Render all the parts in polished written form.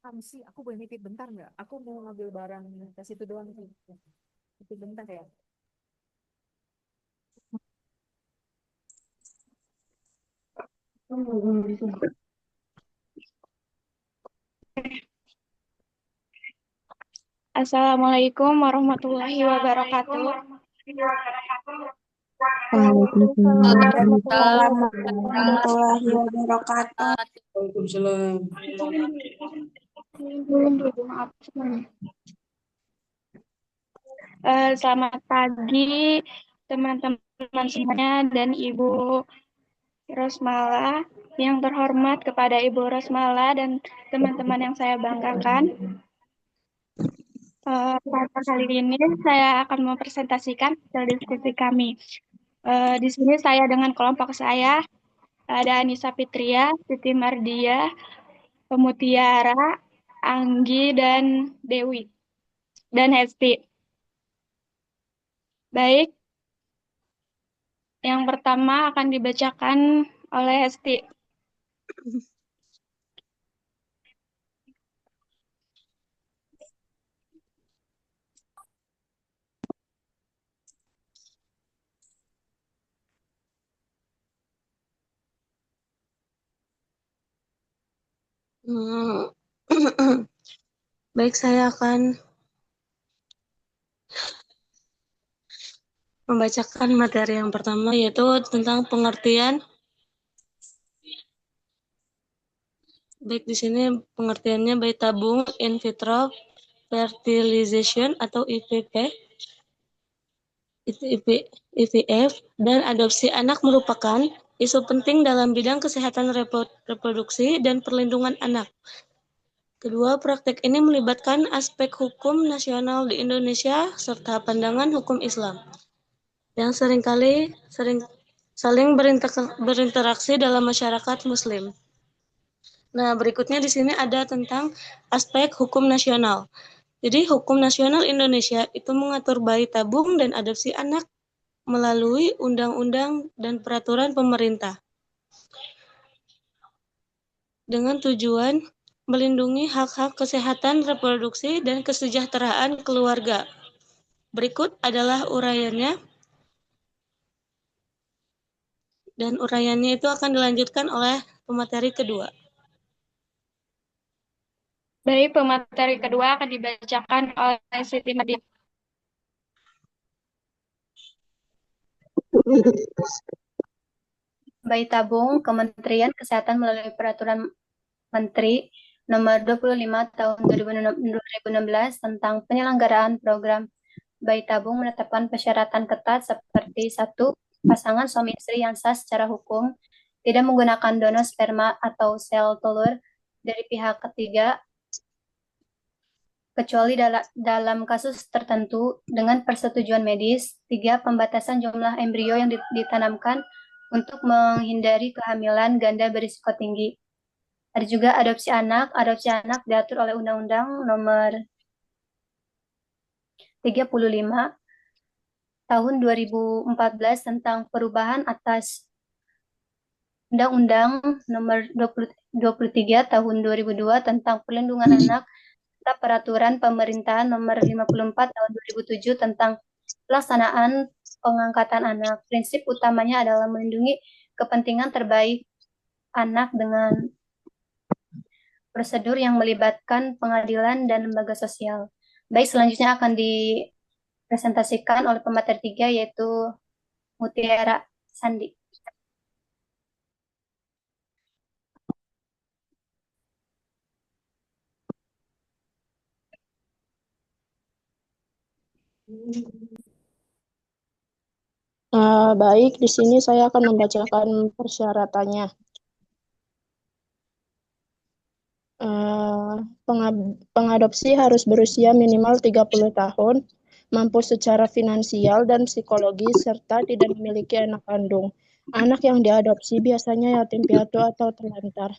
Sih, aku boleh nitip bentar nggak? Aku mau ngambil barang ke situ doang sih. Nitip bentar ya. Assalamualaikum warahmatullahi wabarakatuh. Waalaikumsalam Waalaikumsalam warahmatullahi warahmatullahi wabarakatuh. wabarakatuh. Waalaikumsalam. Selamat pagi teman-teman semuanya dan Ibu Rosmala. Yang terhormat kepada Ibu Rosmala dan teman-teman yang saya banggakan. Pada kali ini saya akan mempresentasikan hasil diskusi kami. Di sini saya dengan kelompok saya ada Anissa Fitria, Siti Mardia, Pemutiara, Anggi, dan Dewi, dan Hesti. Baik, yang pertama akan dibacakan oleh Hesti. Hmm, Baik, saya akan membacakan materi yang pertama, yaitu tentang pengertian. Baik, di sini pengertiannya bayi tabung in vitro fertilization atau IVF, IVF dan adopsi anak merupakan isu penting dalam bidang kesehatan reproduksi dan perlindungan anak. Kedua, praktek ini melibatkan aspek hukum nasional di Indonesia serta pandangan hukum Islam yang sering saling berinteraksi dalam masyarakat Muslim. Nah, berikutnya di sini ada tentang aspek hukum nasional. Jadi, hukum nasional Indonesia itu mengatur bayi tabung dan adopsi anak melalui undang-undang dan peraturan pemerintah dengan tujuan melindungi hak-hak kesehatan reproduksi dan kesejahteraan keluarga. Berikut adalah uraiannya, dan uraiannya itu akan dilanjutkan oleh pemateri kedua. Baik, pemateri kedua akan dibacakan oleh Siti Nadia. Bayi tabung Kementerian Kesehatan melalui Peraturan Menteri Nomor 25 Tahun 2016 tentang penyelenggaraan program bayi tabung menetapkan persyaratan ketat seperti satu, pasangan suami istri yang sah secara hukum tidak menggunakan donor sperma atau sel telur dari pihak ketiga kecuali dalam kasus tertentu dengan persetujuan medis. Tiga, pembatasan jumlah embrio yang ditanamkan untuk menghindari kehamilan ganda berisiko tinggi. Ada juga adopsi anak. Adopsi anak diatur oleh Undang-Undang Nomor 35 Tahun 2014 tentang perubahan atas Undang-Undang Nomor 23 Tahun 2002 tentang perlindungan anak serta Peraturan Pemerintah Nomor 54 Tahun 2007 tentang pelaksanaan pengangkatan anak. Prinsip utamanya adalah melindungi kepentingan terbaik anak dengan prosedur yang melibatkan pengadilan dan lembaga sosial. Baik, selanjutnya akan dipresentasikan oleh pemateri tiga yaitu Mutiara Sandi. Baik, di sini saya akan membacakan persyaratannya. Eh, Pengadopsi harus berusia minimal 30 tahun, mampu secara finansial dan psikologis, serta tidak memiliki anak kandung. Anak yang diadopsi biasanya yatim piatu atau terlantar.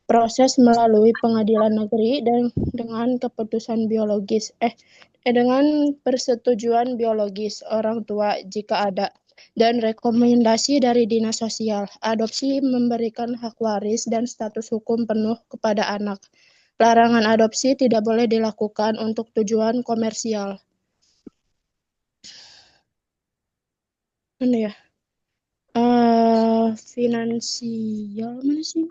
Proses melalui pengadilan negeri dan dengan keputusan biologis, dengan persetujuan biologis orang tua jika ada, dan rekomendasi dari dinas sosial. Adopsi memberikan hak waris dan status hukum penuh kepada anak. Larangan adopsi tidak boleh dilakukan untuk tujuan komersial. Mana ya? Finansial mana sih?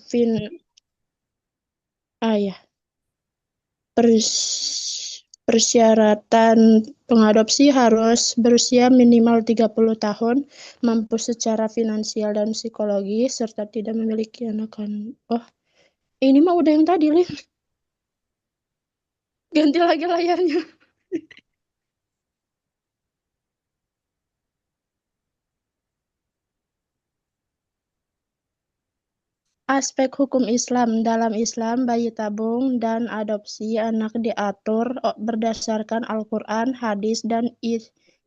Fin ya. Persyaratan pengadopsi harus berusia minimal 30 tahun, mampu secara finansial dan psikologi, serta tidak memiliki anak kandung. Oh, ini mah udah yang tadi, Lin. Ganti lagi layarnya. Aspek hukum Islam. Dalam Islam, bayi tabung dan adopsi anak diatur berdasarkan Al-Quran, hadis, dan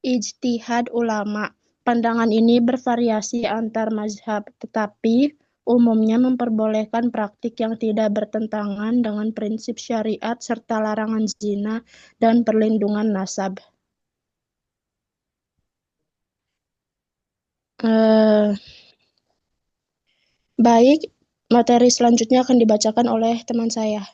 ijtihad ulama. Pandangan ini bervariasi antar mazhab, tetapi umumnya memperbolehkan praktik yang tidak bertentangan dengan prinsip syariat serta larangan zina dan perlindungan nasab. Baik, materi selanjutnya akan dibacakan oleh teman saya.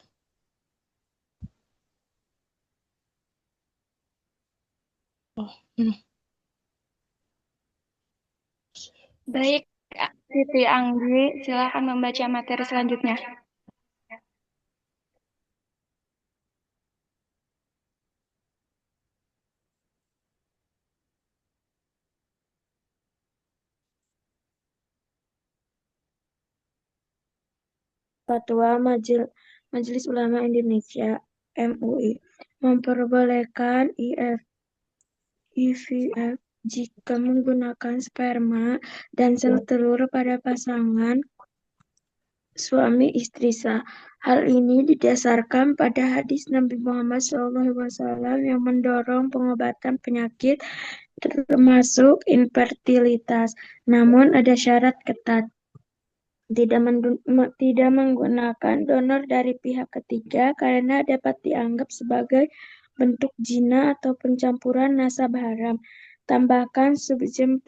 Baik, Siti Anggi, silakan membaca materi selanjutnya. Fatwa Majelis Ulama Indonesia (MUI) memperbolehkan IVF jika menggunakan sperma dan sel telur pada pasangan suami istri sah. Hal ini didasarkan pada hadis Nabi Muhammad SAW yang mendorong pengobatan penyakit termasuk infertilitas. Namun ada syarat ketat. Tidak menggunakan donor dari pihak ketiga karena dapat dianggap sebagai bentuk zina atau pencampuran nasab haram. Tambahkan subjem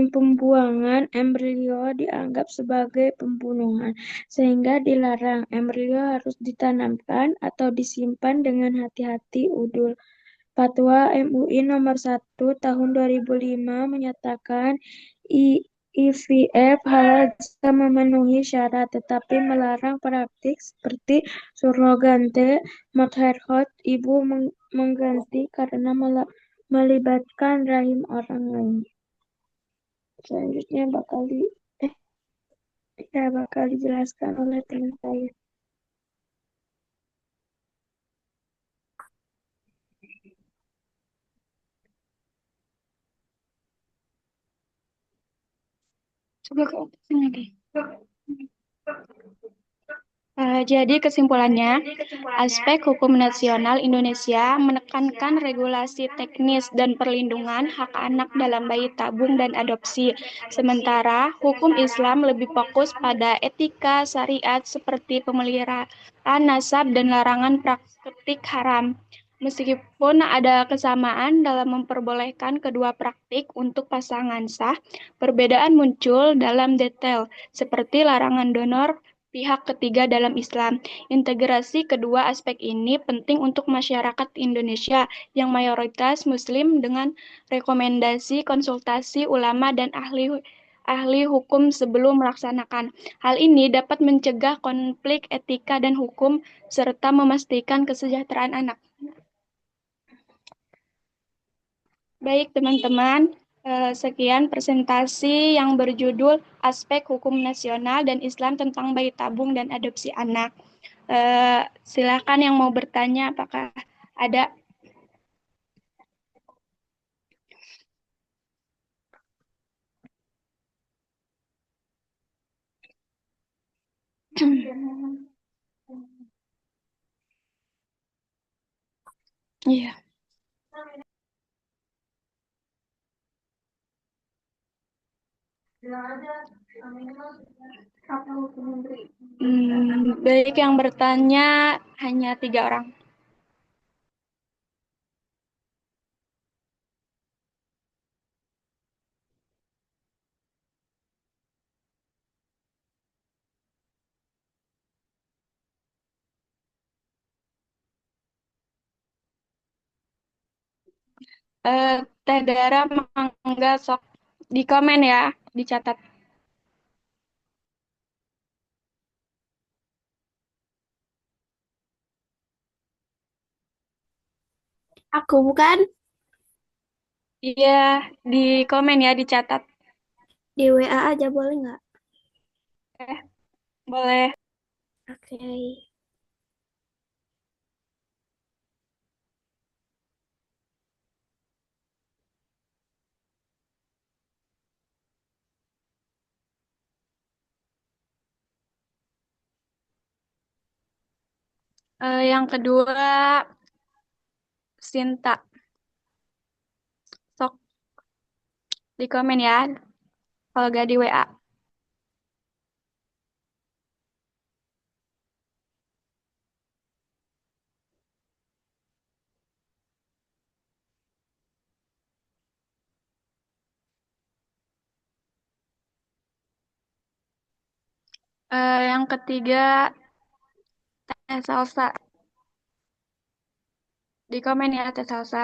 pembuangan embrio dianggap sebagai pembunuhan, sehingga dilarang. Embrio harus ditanamkan atau disimpan dengan hati-hati udul. Fatwa MUI nomor 1 tahun 2005 menyatakan IVF halal jika memenuhi syarat, tetapi melarang praktik seperti surrogate, motherhood, ibu mengganti karena melibatkan rahim orang lain. Selanjutnya bakal dijelaskan oleh teman saya. Coba ke atasnya lagi. Jadi kesimpulannya, aspek hukum nasional Indonesia menekankan regulasi teknis dan perlindungan hak anak dalam bayi tabung dan adopsi. Sementara hukum Islam lebih fokus pada etika syariat seperti pemeliharaan nasab dan larangan praktik haram. Meskipun ada kesamaan dalam memperbolehkan kedua praktik untuk pasangan sah, perbedaan muncul dalam detail seperti larangan donor pihak ketiga dalam Islam. Integrasi kedua aspek ini penting untuk masyarakat Indonesia yang mayoritas Muslim dengan rekomendasi konsultasi ulama dan ahli hukum sebelum melaksanakan. Hal ini dapat mencegah konflik etika dan hukum serta memastikan kesejahteraan anak. Baik, teman-teman. Sekian presentasi yang berjudul Aspek Hukum Nasional dan Islam tentang Bayi Tabung dan Adopsi Anak. Silakan yang mau bertanya, apakah ada? Iya. Baik, yang bertanya hanya 3 orang. Teh Dara Mangga sok di komen ya, dicatat. Aku bukan Iya, di komen ya, dicatat. di WA aja boleh nggak? Eh, boleh. Oke. Yang kedua, Sinta. Sok di komen ya, kalau gak di WA. Yang ketiga, Teh Salsa. Di komen ya, Teh Salsa.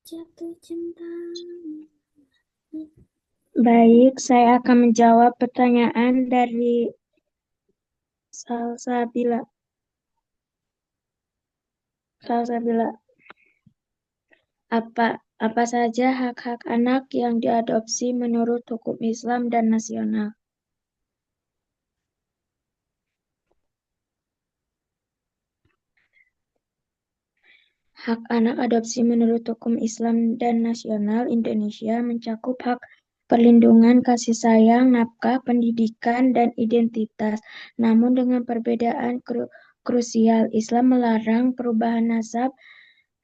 Jatuh cinta. Baik, saya akan menjawab pertanyaan dari Salsabila. Apa apa saja hak-hak anak yang diadopsi menurut hukum Islam dan nasional? Hak anak adopsi menurut hukum Islam dan nasional Indonesia mencakup hak perlindungan kasih sayang, nafkah, pendidikan, dan identitas. Namun dengan perbedaan krusial, Islam melarang perubahan nasab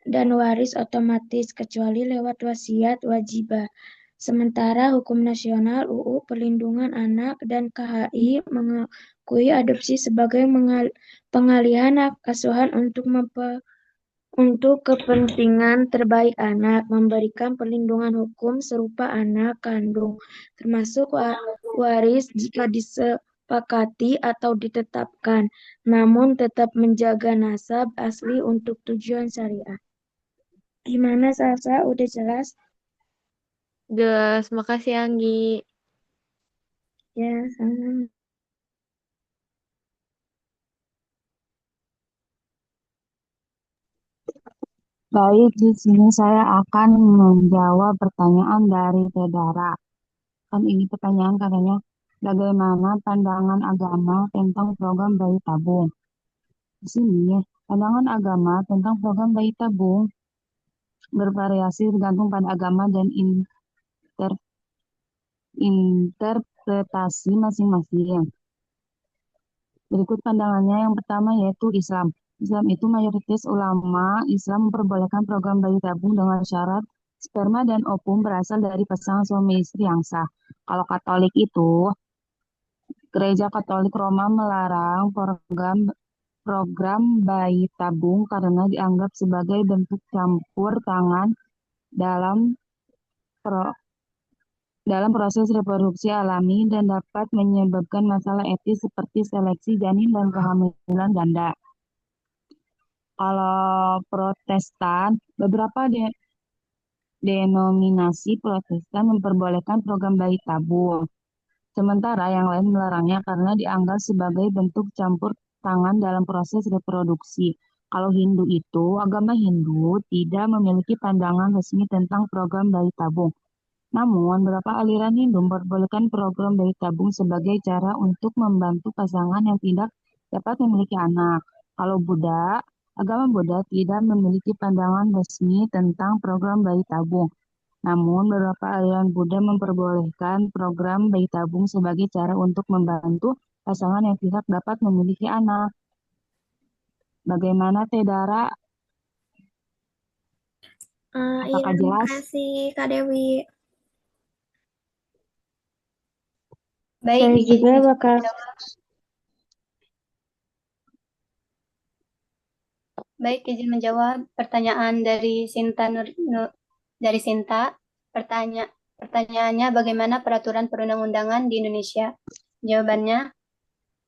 dan waris otomatis kecuali lewat wasiat wajibah. Sementara hukum nasional UU Perlindungan Anak dan KHI mengakui adopsi sebagai pengalihan hak asuhan untuk kepentingan terbaik anak, memberikan perlindungan hukum serupa anak kandung, termasuk waris jika disepakati atau ditetapkan, namun tetap menjaga nasab asli untuk tujuan syariah. Gimana Salsa? Udah jelas? Jelas, makasih Anggi. Ya, sama. Baik, di sini saya akan menjawab pertanyaan dari Tedara. Kan ini pertanyaan katanya, bagaimana pandangan agama tentang program bayi tabung? Di sini, pandangan agama tentang program bayi tabung bervariasi tergantung pada agama dan interpretasi masing-masing. Berikut pandangannya yang pertama yaitu Islam. Islam itu mayoritas ulama Islam memperbolehkan program bayi tabung dengan syarat sperma dan ovum berasal dari pasangan suami istri yang sah. Kalau Katolik itu, Gereja Katolik Roma melarang program bayi tabung karena dianggap sebagai bentuk campur tangan dalam pro- dalam proses reproduksi alami dan dapat menyebabkan masalah etis seperti seleksi janin dan kehamilan ganda. Kalau Protestan, beberapa denominasi Protestan memperbolehkan program bayi tabung, sementara yang lain melarangnya karena dianggap sebagai bentuk campur tangan dalam proses reproduksi. Kalau Hindu itu, agama Hindu tidak memiliki pandangan resmi tentang program bayi tabung. Namun, beberapa aliran Hindu memperbolehkan program bayi tabung sebagai cara untuk membantu pasangan yang tidak dapat memiliki anak. Kalau agama Buddha tidak memiliki pandangan resmi tentang program bayi tabung. Namun, beberapa aliran Buddha memperbolehkan program bayi tabung sebagai cara untuk membantu pasangan yang tidak dapat memiliki anak. Bagaimana, Teh Dara? Iya, Apakah terima jelas? kasih Kak Dewi. Baik, Saya izin juga bakal izin menjawab pertanyaan dari dari Sinta. Pertanyaannya bagaimana peraturan perundang-undangan di Indonesia? Jawabannya,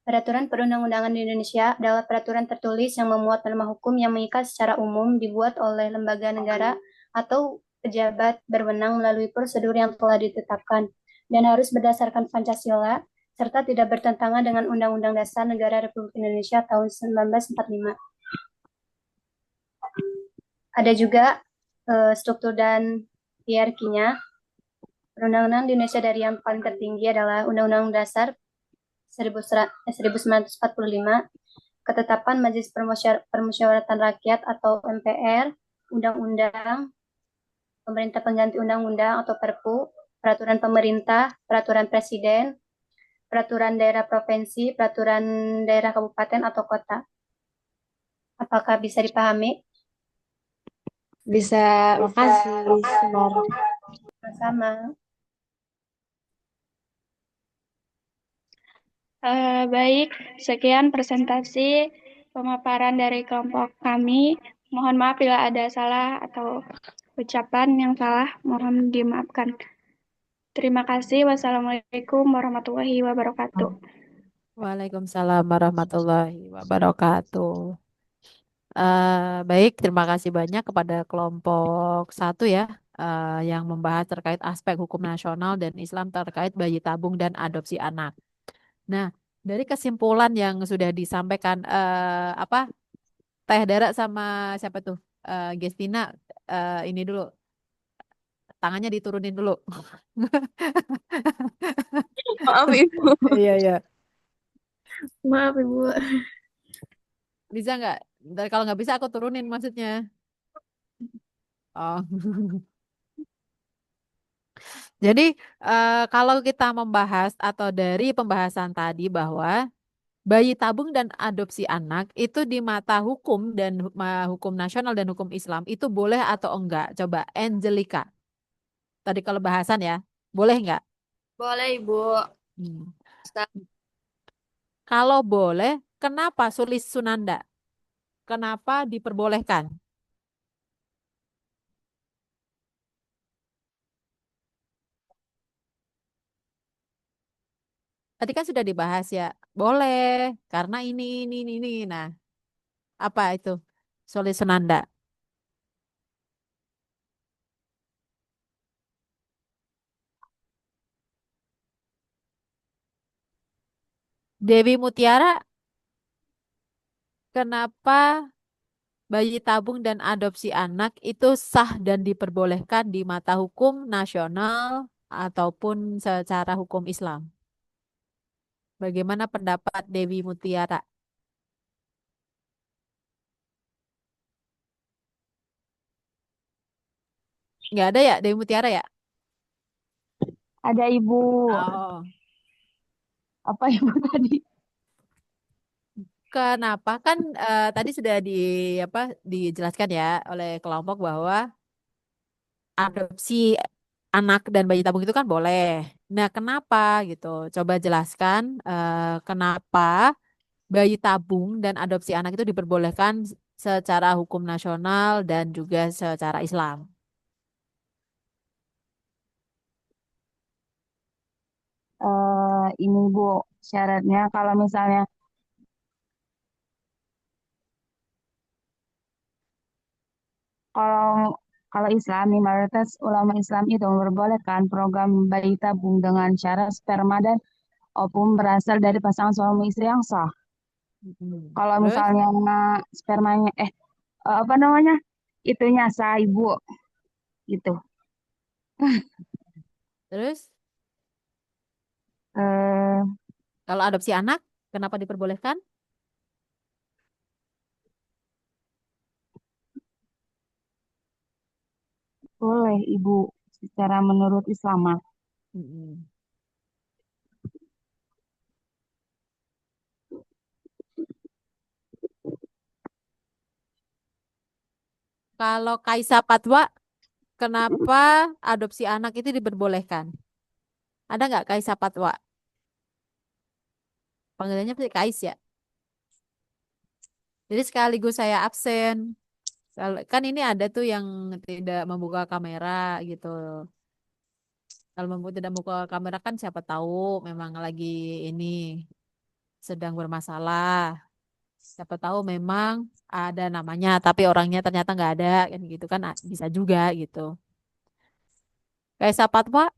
peraturan perundang-undangan di Indonesia adalah peraturan tertulis yang memuat norma hukum yang mengikat secara umum dibuat oleh lembaga negara atau pejabat berwenang melalui prosedur yang telah ditetapkan dan harus berdasarkan Pancasila serta tidak bertentangan dengan Undang-Undang Dasar Negara Republik Indonesia tahun 1945. Ada juga struktur dan hierarkinya. Perundang-undang di Indonesia dari yang paling tertinggi adalah Undang-Undang Dasar 1945, Ketetapan Majelis Permusyawaratan Rakyat atau MPR, Undang-Undang, Pemerintah Pengganti Undang-Undang atau Perpu, Peraturan Pemerintah, Peraturan Presiden, Peraturan Daerah Provinsi, Peraturan Daerah Kabupaten atau Kota. Apakah bisa dipahami? bisa. Makasih, Sinar. Sama. Baik, sekian presentasi pemaparan dari kelompok kami. Mohon maaf bila ada salah atau ucapan yang salah, mohon dimaafkan. Terima kasih. Wassalamualaikum warahmatullahi wabarakatuh. Waalaikumsalam warahmatullahi wabarakatuh. Baik, terima kasih banyak kepada kelompok satu ya, yang membahas terkait aspek hukum nasional dan Islam terkait bayi tabung dan adopsi anak. Nah, dari kesimpulan yang sudah disampaikan, apa Teh Dara sama siapa tuh, Gestina, ini dulu tangannya diturunin dulu. Maaf, Ibu. Iya iya, Maaf Ibu. bisa nggak? Kalau nggak bisa aku turunin maksudnya. Oh. Jadi kalau kita membahas atau dari pembahasan tadi bahwa bayi tabung dan adopsi anak itu di mata hukum dan hukum nasional dan hukum Islam itu boleh atau enggak? Coba Angelica. Tadi kalau bahasan ya, boleh enggak? Boleh Ibu. Hmm. Kalau boleh, kenapa Sulis Sunanda? Kenapa diperbolehkan? Tadi kan sudah dibahas ya, boleh karena ini. Nah, apa itu Sulis Sunanda? Dewi Mutiara, kenapa bayi tabung dan adopsi anak itu sah dan diperbolehkan di mata hukum nasional ataupun secara hukum Islam? Bagaimana pendapat Dewi Mutiara? Nggak ada ya Dewi Mutiara ya? Ada Ibu. Oh, Apa Ibu tadi? kenapa kan tadi sudah apa dijelaskan ya oleh kelompok bahwa adopsi anak dan bayi tabung itu kan boleh. Nah, kenapa gitu? Coba jelaskan kenapa bayi tabung dan adopsi anak itu diperbolehkan secara hukum nasional dan juga secara Islam. Ini Bu, syaratnya kalau misalnya kalau kalau Islam nih mayoritas ulama Islam itu memperbolehkan program bayi tabung dengan syarat sperma dan ovum berasal dari pasangan suami istri yang sah. Kalau Terus, misalnya spermanya apa namanya? Itunya sah Ibu gitu. Terus Eh, kalau adopsi anak, kenapa diperbolehkan? boleh Ibu secara menurut Islam mah. Mm-mm. Kalau Kaisa Patwa, kenapa adopsi anak itu diperbolehkan? Ada nggak Kaisa Patwa? Panggilannya pasti Kais ya. Jadi sekaligus saya absen. Kalau kan ini ada tuh yang tidak membuka kamera gitu. Kalau tidak membuka kamera kan siapa tahu memang lagi ini sedang bermasalah. Siapa tahu memang ada namanya, tapi orangnya ternyata nggak ada, kan gitu kan bisa juga gitu. Kayak siapa tuh, Pak?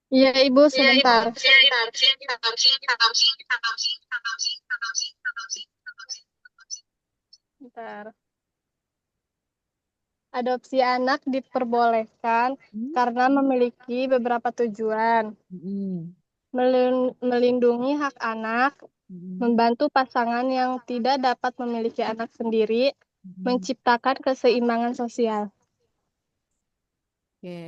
Iya, Ibu, sebentar. Bentar. Adopsi anak diperbolehkan Hmm? karena memiliki beberapa tujuan. Mm-mm. Melindungi hak anak, Mm-mm. membantu pasangan yang tidak dapat memiliki anak sendiri, Mm-mm. menciptakan keseimbangan sosial. Oke.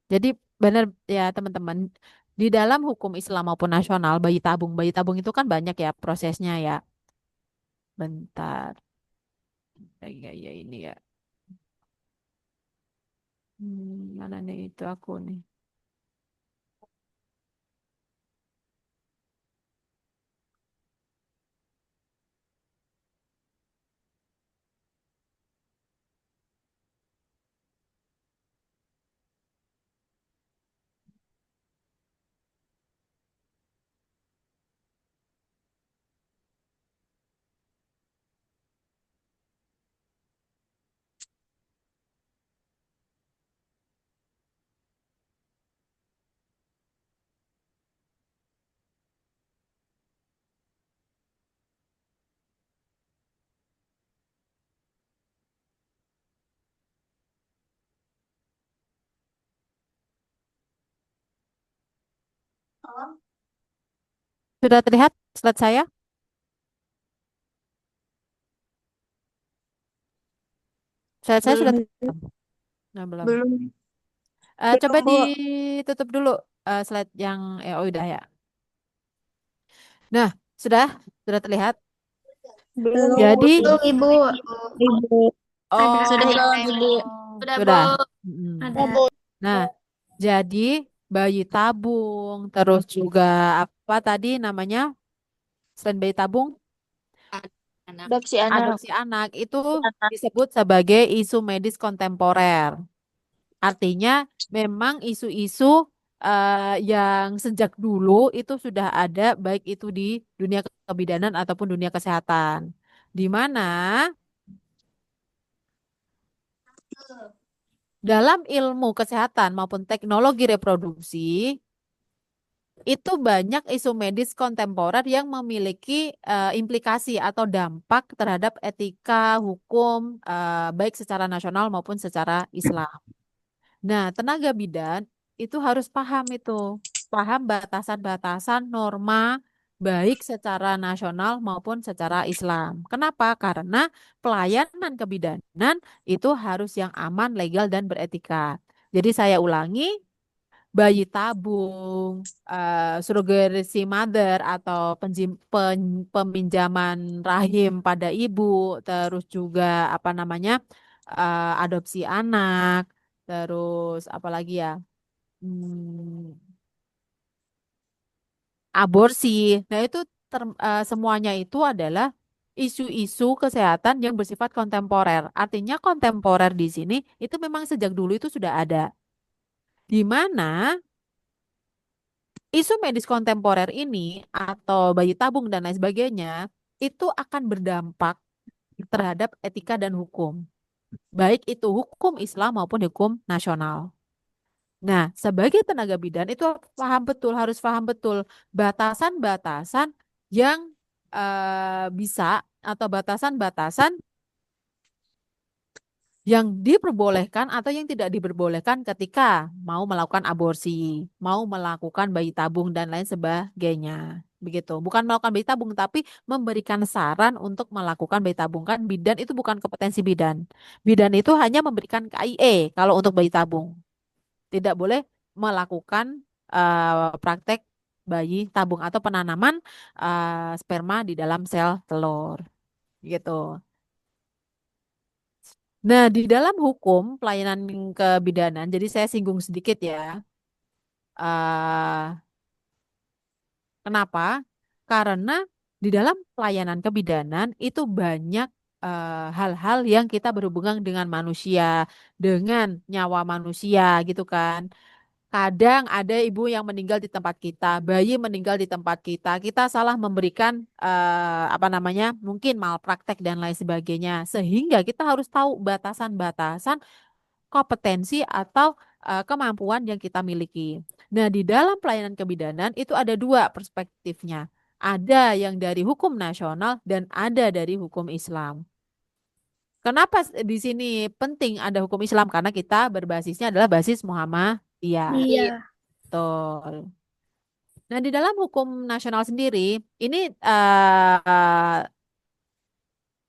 Jadi benar ya teman-teman, di dalam hukum Islam maupun nasional, bayi tabung itu kan banyak ya prosesnya ya. Bentar, ya ini ya. Mana nih itu aku nih. Sudah terlihat slide saya? Slide saya sudah Belum. terlihat? Nah, belum. Belum. Coba Belum, Bu. ditutup dulu slide yang oh udah ya. Nah, sudah terlihat. Belum, Jadi, Belum, Ibu. Ibu. Ada. oh, Sudah, Belum, Ibu. Ibu. Sudah, Bu. sudah. Mm-mm. Ada. Nah, jadi bayi tabung, terus juga apa tadi namanya? Selain bayi tabung, Adopsi anak. adopsi anak itu disebut sebagai isu medis kontemporer. Artinya memang isu-isu yang sejak dulu itu sudah ada baik itu di dunia kebidanan ataupun dunia kesehatan. Di mana dalam ilmu kesehatan maupun teknologi reproduksi itu banyak isu medis kontemporer yang memiliki implikasi atau dampak terhadap etika hukum baik secara nasional maupun secara Islam. Nah, tenaga bidan itu harus paham itu, paham batasan-batasan norma baik secara nasional maupun secara Islam. Kenapa? Karena pelayanan kebidanan itu harus yang aman, legal, dan beretika. Jadi saya ulangi, bayi tabung, surrogasi mother atau peminjaman rahim pada ibu, terus juga apa namanya adopsi anak, terus apa lagi ya, aborsi. Nah itu semuanya itu adalah isu-isu kesehatan yang bersifat kontemporer. Artinya kontemporer di sini itu memang sejak dulu itu sudah ada. Di mana isu medis kontemporer ini atau bayi tabung dan lain sebagainya itu akan berdampak terhadap etika dan hukum, baik itu hukum Islam maupun hukum nasional. Nah, sebagai tenaga bidan itu paham betul, harus paham betul batasan-batasan yang bisa atau batasan-batasan yang diperbolehkan atau yang tidak diperbolehkan ketika mau melakukan aborsi, mau melakukan bayi tabung dan lain sebagainya. Begitu. Bukan melakukan bayi tabung tapi memberikan saran untuk melakukan bayi tabung. Kan bidan itu bukan kompetensi bidan. Bidan itu hanya memberikan KIE kalau untuk bayi tabung. Tidak boleh melakukan praktek bayi tabung atau penanaman sperma di dalam sel telur. Gitu. Nah, di dalam hukum pelayanan kebidanan, jadi saya singgung sedikit ya. eh Kenapa? Karena di dalam pelayanan kebidanan itu banyak hal-hal yang kita berhubungan dengan manusia, dengan nyawa manusia gitu kan. Kadang ada ibu yang meninggal di tempat kita, bayi meninggal di tempat kita salah memberikan apa namanya, mungkin malpraktek dan lain sebagainya, sehingga kita harus tahu batasan-batasan kompetensi atau kemampuan yang kita miliki. Nah, di dalam pelayanan kebidanan itu ada dua perspektifnya. Ada yang dari hukum nasional dan ada dari hukum Islam. Kenapa di sini penting ada hukum Islam? Karena kita berbasisnya adalah basis Muhammadiyah. Iya. Betul. Nah, di dalam hukum nasional sendiri, ini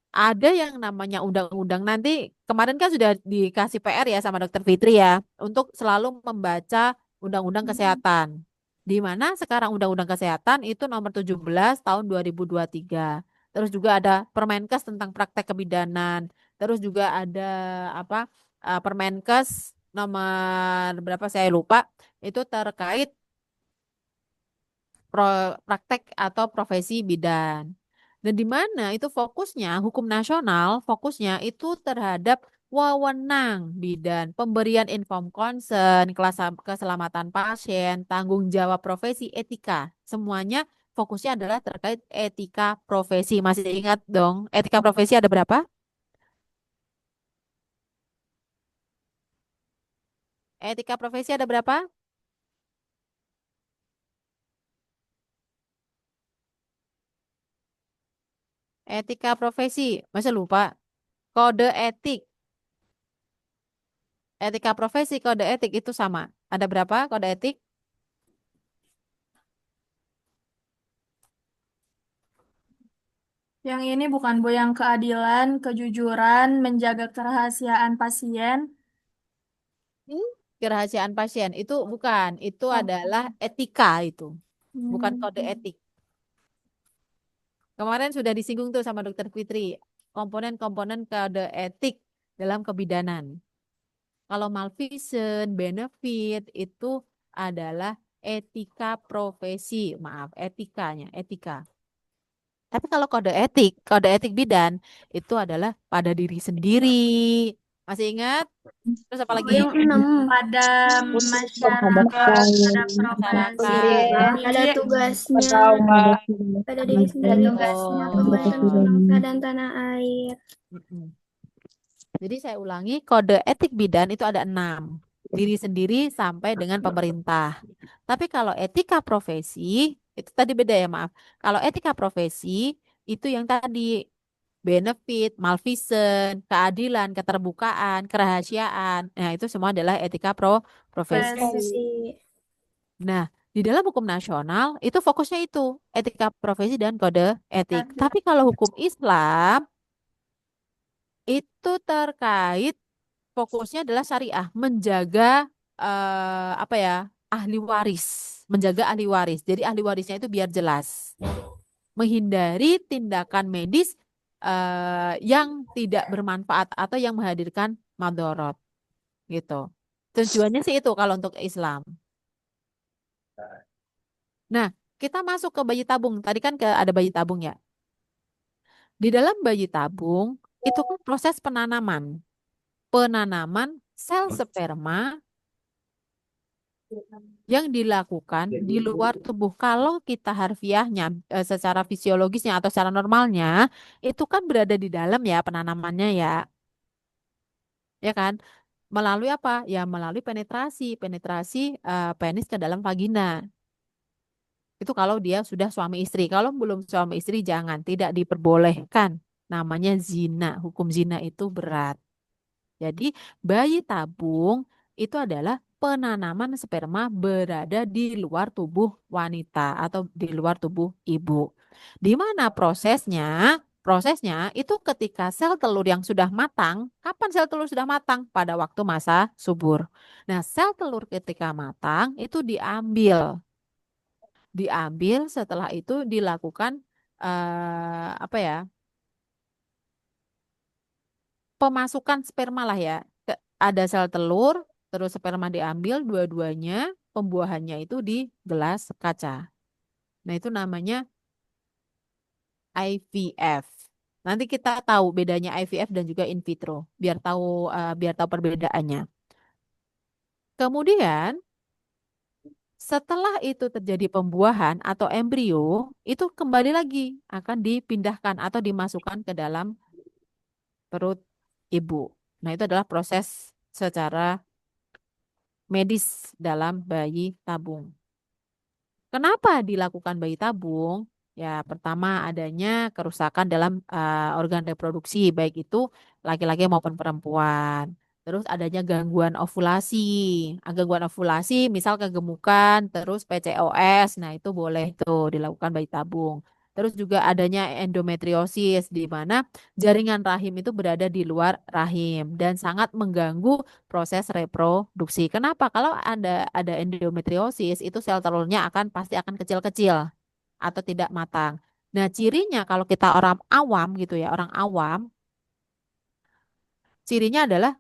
ada yang namanya undang-undang. Nanti kemarin kan sudah dikasih PR ya sama Dokter Fitri ya untuk selalu membaca undang-undang kesehatan. Di mana sekarang undang-undang kesehatan itu nomor 17 tahun 2023. Terus juga ada Permenkes tentang praktek kebidanan. Terus juga ada apa Permenkes nomor berapa saya lupa itu terkait praktek atau profesi bidan. Dan di mana itu fokusnya hukum nasional, fokusnya itu terhadap wewenang bidan, pemberian inform consent, keselamatan pasien, tanggung jawab profesi, etika. Semuanya fokusnya adalah terkait etika profesi. Masih ingat dong, etika profesi ada berapa? Etika profesi ada berapa? Etika profesi, masa lupa? Kode etik. Etika profesi, kode etik itu sama. Ada berapa kode etik? Yang ini bukan Bu yang keadilan, kejujuran, menjaga kerahasiaan pasien. Kerahasiaan pasien itu bukan, itu Oh. adalah etika itu, bukan kode etik. Kemarin sudah disinggung tuh sama Dokter Fitri, komponen-komponen kode etik dalam kebidanan. Kalau malfeasance, benefit itu adalah etika profesi, maaf, etikanya, etika. Tapi kalau kode etik bidan itu adalah pada diri sendiri. Masih ingat? Terus apa lagi? Yang 6 pada masyarakat, pada profesi, Masyarakat. pada tugasnya, pada diri Ada sendiri, tugasnya. pembahasan bangsa dan tanah air. Mm-mm. Jadi saya ulangi, kode etik bidan itu ada 6. Diri sendiri sampai dengan pemerintah. Tapi kalau etika profesi, itu tadi beda ya, maaf. Kalau etika profesi, itu yang tadi, benefit, malfeasance, keadilan, keterbukaan, kerahasiaan. Nah, itu semua adalah etika profesi. Profesi. Nah, di dalam hukum nasional, itu fokusnya itu, etika profesi dan kode etik. Tapi kalau hukum Islam, itu terkait fokusnya adalah syariah, menjaga apa ya, ahli waris, menjaga ahli waris. Jadi ahli warisnya itu biar jelas, menghindari tindakan medis yang tidak bermanfaat atau yang menghadirkan madorot, gitu. Tujuannya sih itu kalau untuk Islam. Nah, kita masuk ke bayi tabung. Tadi kan ada bayi tabung ya. Di dalam bayi tabung itu kan proses penanaman sel sperma yang dilakukan di luar tubuh. Kalau kita harfiahnya secara fisiologisnya atau secara normalnya itu kan berada di dalam ya penanamannya ya. Ya kan? Melalui apa? Ya melalui penetrasi penis ke dalam vagina. Itu kalau dia sudah suami istri. Kalau belum suami istri jangan, tidak diperbolehkan. Namanya zina. Hukum zina itu berat. Jadi bayi tabung itu adalah penanaman sperma berada di luar tubuh wanita atau di luar tubuh ibu. Di mana prosesnya? Prosesnya itu ketika sel telur yang sudah matang, kapan sel telur sudah matang? Pada waktu masa subur. Nah, sel telur ketika matang itu diambil setelah itu dilakukan apa ya? Pemasukan sperma lah ya. Ada sel telur, terus sperma diambil dua-duanya, pembuahannya itu di gelas kaca. Nah, itu namanya IVF. Nanti kita tahu bedanya IVF dan juga in vitro, biar tahu perbedaannya. Kemudian setelah itu terjadi pembuahan atau embrio, itu kembali lagi akan dipindahkan atau dimasukkan ke dalam perut ibu. Nah, itu adalah proses secara medis dalam bayi tabung. Kenapa dilakukan bayi tabung? Ya, pertama adanya kerusakan dalam organ reproduksi, baik itu laki-laki maupun perempuan. Terus adanya gangguan ovulasi. Gangguan ovulasi, misal kegemukan, terus PCOS, nah itu boleh tuh dilakukan bayi tabung. Terus juga adanya endometriosis, di mana jaringan rahim itu berada di luar rahim dan sangat mengganggu proses reproduksi. Kenapa? Kalau ada endometriosis, itu sel telurnya pasti akan kecil-kecil atau tidak matang. Nah, cirinya kalau kita orang awam gitu ya, orang awam, cirinya adalah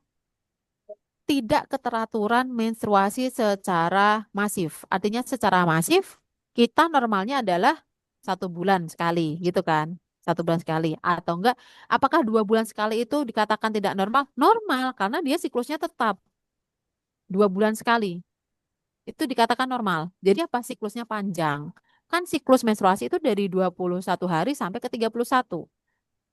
tidak keteraturan menstruasi secara masif. Artinya secara masif, kita normalnya adalah 1 bulan sekali, gitu kan? 1 bulan sekali. Atau enggak, apakah 2 bulan sekali itu dikatakan tidak normal? Normal, karena dia siklusnya tetap 2 bulan sekali. Itu dikatakan normal. Jadi apa? Siklusnya panjang. Kan siklus menstruasi itu dari 21 hari sampai ke 31.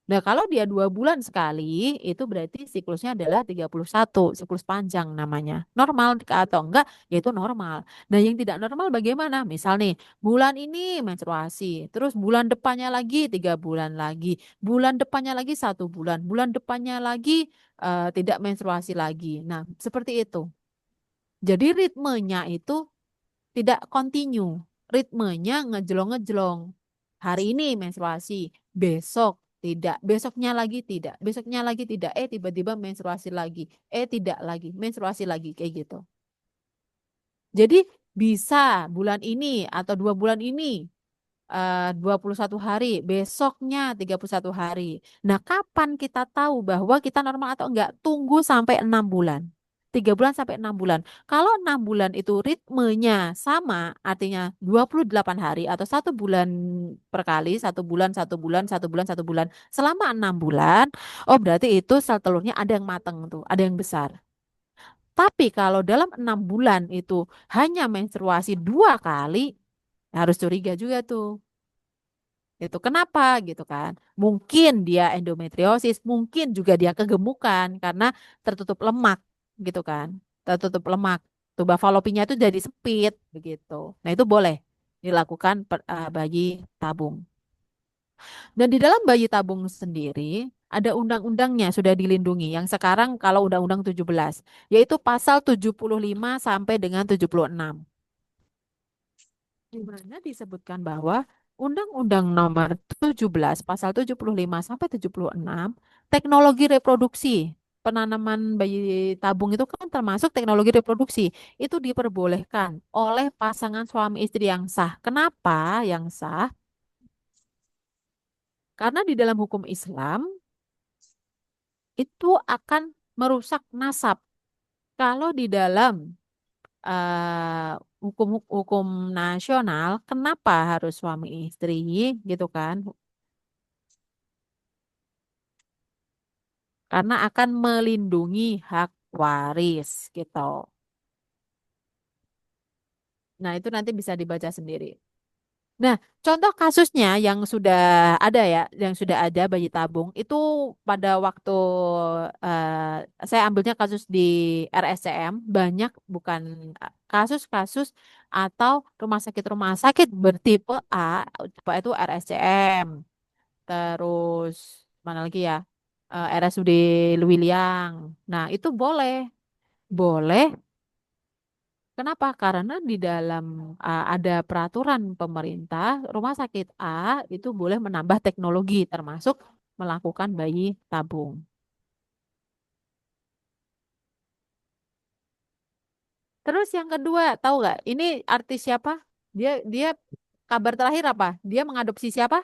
Nah, kalau dia 2 bulan sekali, itu berarti siklusnya adalah 31, siklus panjang namanya. Normal atau enggak, yaitu normal. Nah, yang tidak normal bagaimana? Misal nih, bulan ini menstruasi, terus bulan depannya lagi 3 bulan lagi, bulan depannya lagi 1 bulan, bulan depannya lagi tidak menstruasi lagi. Nah, seperti itu. Jadi ritmenya itu tidak kontinu. Ritmenya ngejlong-ngejlong. Hari ini menstruasi, besok tidak, besoknya lagi tidak, besoknya lagi tidak, tiba-tiba menstruasi lagi, tidak lagi, menstruasi lagi, kayak gitu. Jadi bisa bulan ini atau 2 bulan ini 21 hari, besoknya 31 hari. Nah, kapan kita tahu bahwa kita normal atau enggak? Tunggu sampai 6 bulan. 3 bulan sampai 6 bulan. Kalau 6 bulan itu ritmenya sama, artinya 28 hari atau 1 bulan per kali, 1 bulan, 1 bulan, 1 bulan, 1 bulan, selama 6 bulan, oh berarti itu sel telurnya ada yang matang tuh, ada yang besar. Tapi kalau dalam 6 bulan itu hanya menstruasi 2 kali, harus curiga juga tuh. Itu kenapa gitu kan? Mungkin dia endometriosis, mungkin juga dia kegemukan karena tertutup lemak gitu kan. Tertutup lemak. Tuba falopinya itu jadi sempit begitu. Nah, itu boleh dilakukan bayi tabung. Dan di dalam bayi tabung sendiri ada undang-undangnya sudah dilindungi yang sekarang kalau Undang-Undang 17 yaitu pasal 75 sampai dengan 76. Di mana disebutkan bahwa Undang-Undang Nomor 17 Pasal 75 sampai 76 teknologi reproduksi penanaman bayi tabung itu kan termasuk teknologi reproduksi itu diperbolehkan oleh pasangan suami istri yang sah. Kenapa yang sah? Karena di dalam hukum Islam itu akan merusak nasab. Kalau di dalam hukum nasional, kenapa harus suami istri gitu kan? Karena akan melindungi hak waris gitu. Nah, itu nanti bisa dibaca sendiri. Nah, contoh kasusnya yang sudah ada ya, yang sudah ada bayi tabung itu pada waktu saya ambilnya kasus di RSCM banyak bukan kasus-kasus atau rumah sakit bertipe A, tipe itu RSCM. Terus mana lagi ya? RSUD Luwiliang. Nah, itu boleh. Boleh. Kenapa? Karena di dalam ada peraturan pemerintah, rumah sakit A itu boleh menambah teknologi termasuk melakukan bayi tabung. Terus yang kedua, tahu nggak? Ini artis siapa? Dia dia kabar terakhir apa? Dia mengadopsi siapa?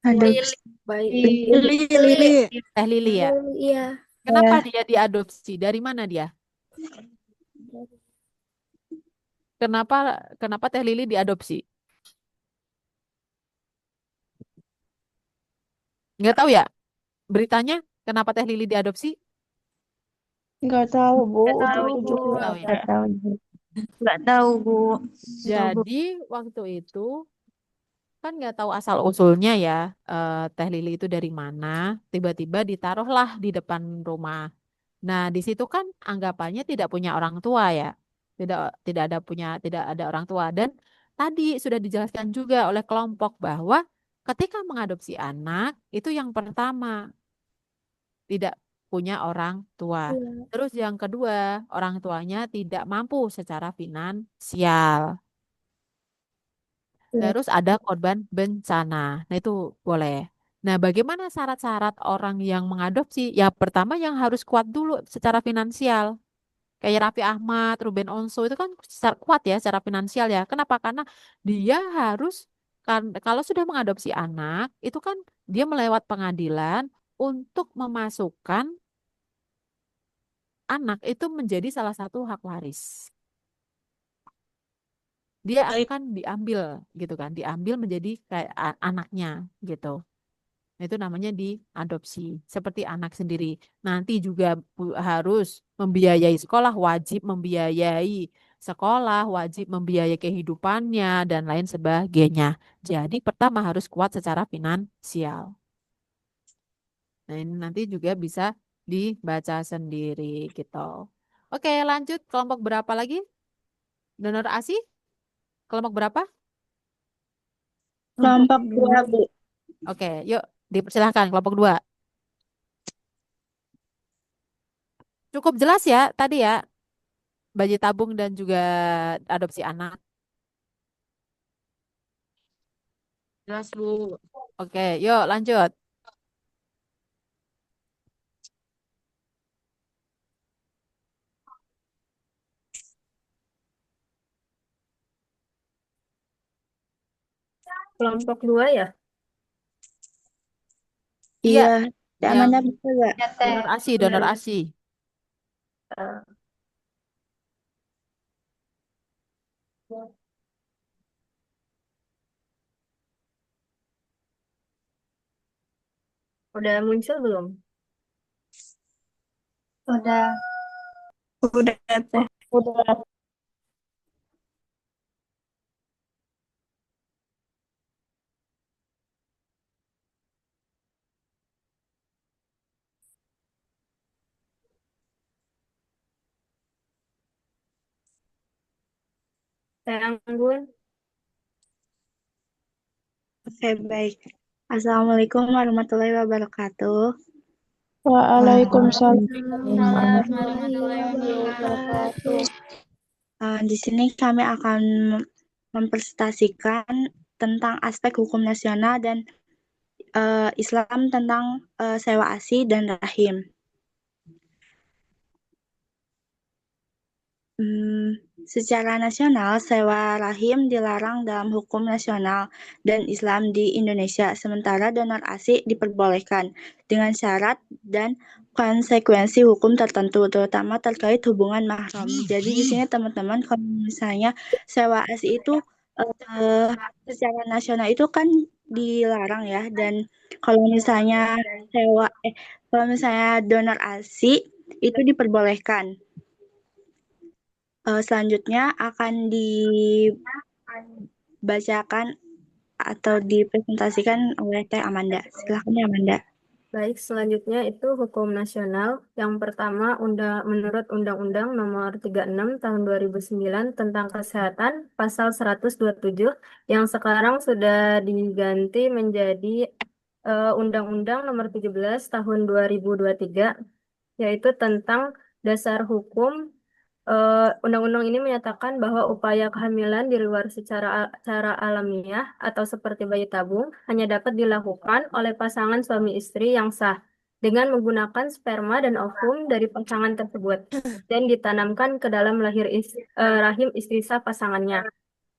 Adopsi. Baik. Lili. Teh Lili ya. Iya. Kenapa dia diadopsi? Dari mana dia? Kenapa kenapa Teh Lili diadopsi? Nggak tahu ya beritanya kenapa Teh Lili diadopsi? Nggak tahu, Bu. Nggak Untuk tahu, Bu. Nggak tujuh tahu ya. Nggak tahu. Nggak tahu, Bu. Jadi waktu itu kan nggak tahu asal usulnya ya, Teh Lili itu dari mana, tiba-tiba ditaruhlah di depan rumah. Nah, di situ kan anggapannya tidak punya orang tua ya, tidak tidak ada orang tua. Dan tadi sudah dijelaskan juga oleh kelompok bahwa ketika mengadopsi anak itu yang pertama tidak punya orang tua. Iya. Terus yang kedua, orang tuanya tidak mampu secara finansial. Terus ada korban bencana. Nah, itu boleh. Nah, bagaimana syarat-syarat orang yang mengadopsi? Ya, pertama yang harus kuat dulu secara finansial. Kayak Raffi Ahmad, Ruben Onsu itu kan kuat ya secara finansial ya. Kenapa? Karena dia harus kan kalau sudah mengadopsi anak, itu kan dia melewat pengadilan untuk memasukkan anak itu menjadi salah satu hak waris. Dia Baik, akan diambil gitu kan, diambil menjadi kayak anaknya gitu. Nah, itu namanya diadopsi, seperti anak sendiri. Nanti juga harus membiayai sekolah, wajib membiayai sekolah, wajib membiayai kehidupannya, dan lain sebagainya. Jadi pertama harus kuat secara finansial. Nah, ini nanti juga bisa dibaca sendiri gitu. Oke, lanjut. Kelompok berapa lagi? Donor ASI? Kelompok berapa? kelompok 2, Bu. Oke, yuk dipersilahkan kelompok 2. Cukup jelas ya tadi ya, bayi tabung dan juga adopsi anak. Jelas, Bu. Oke, yuk lanjut. Kelompok 2 ya? Iya, Iya. Teh yang Amanda bisa nggak? Ya, Teh. donor ASI. Eh, Udah muncul belum? Udah. Udah, Teh. Udah. Saya Anggun. Oke, baik. Assalamualaikum warahmatullahi wabarakatuh. Waalaikumsalam. Warahmatullahi wabarakatuh. Di sini kami akan mempresentasikan tentang aspek hukum nasional dan Islam tentang sewa ASI dan rahim. Secara nasional, sewa rahim dilarang dalam hukum nasional dan Islam di Indonesia, sementara donor ASI diperbolehkan dengan syarat dan konsekuensi hukum tertentu, terutama terkait hubungan mahram. Jadi di sini teman-teman, kalau misalnya sewa ASI itu secara nasional itu kan dilarang ya, dan kalau misalnya kalau misalnya donor ASI itu diperbolehkan. Selanjutnya akan dibacakan atau dipresentasikan oleh Teh Amanda. Silakan Teh Amanda. Baik, selanjutnya itu hukum nasional. Yang pertama, menurut Undang-Undang Nomor 36 Tahun 2009 tentang Kesehatan, Pasal 127, yang sekarang sudah diganti menjadi Undang-Undang Nomor 17 Tahun 2023, yaitu tentang dasar hukum. Undang-undang ini menyatakan bahwa upaya kehamilan di luar cara alamiah atau seperti bayi tabung hanya dapat dilakukan oleh pasangan suami istri yang sah dengan menggunakan sperma dan ovum dari pasangan tersebut dan ditanamkan ke dalam rahim istri sah pasangannya.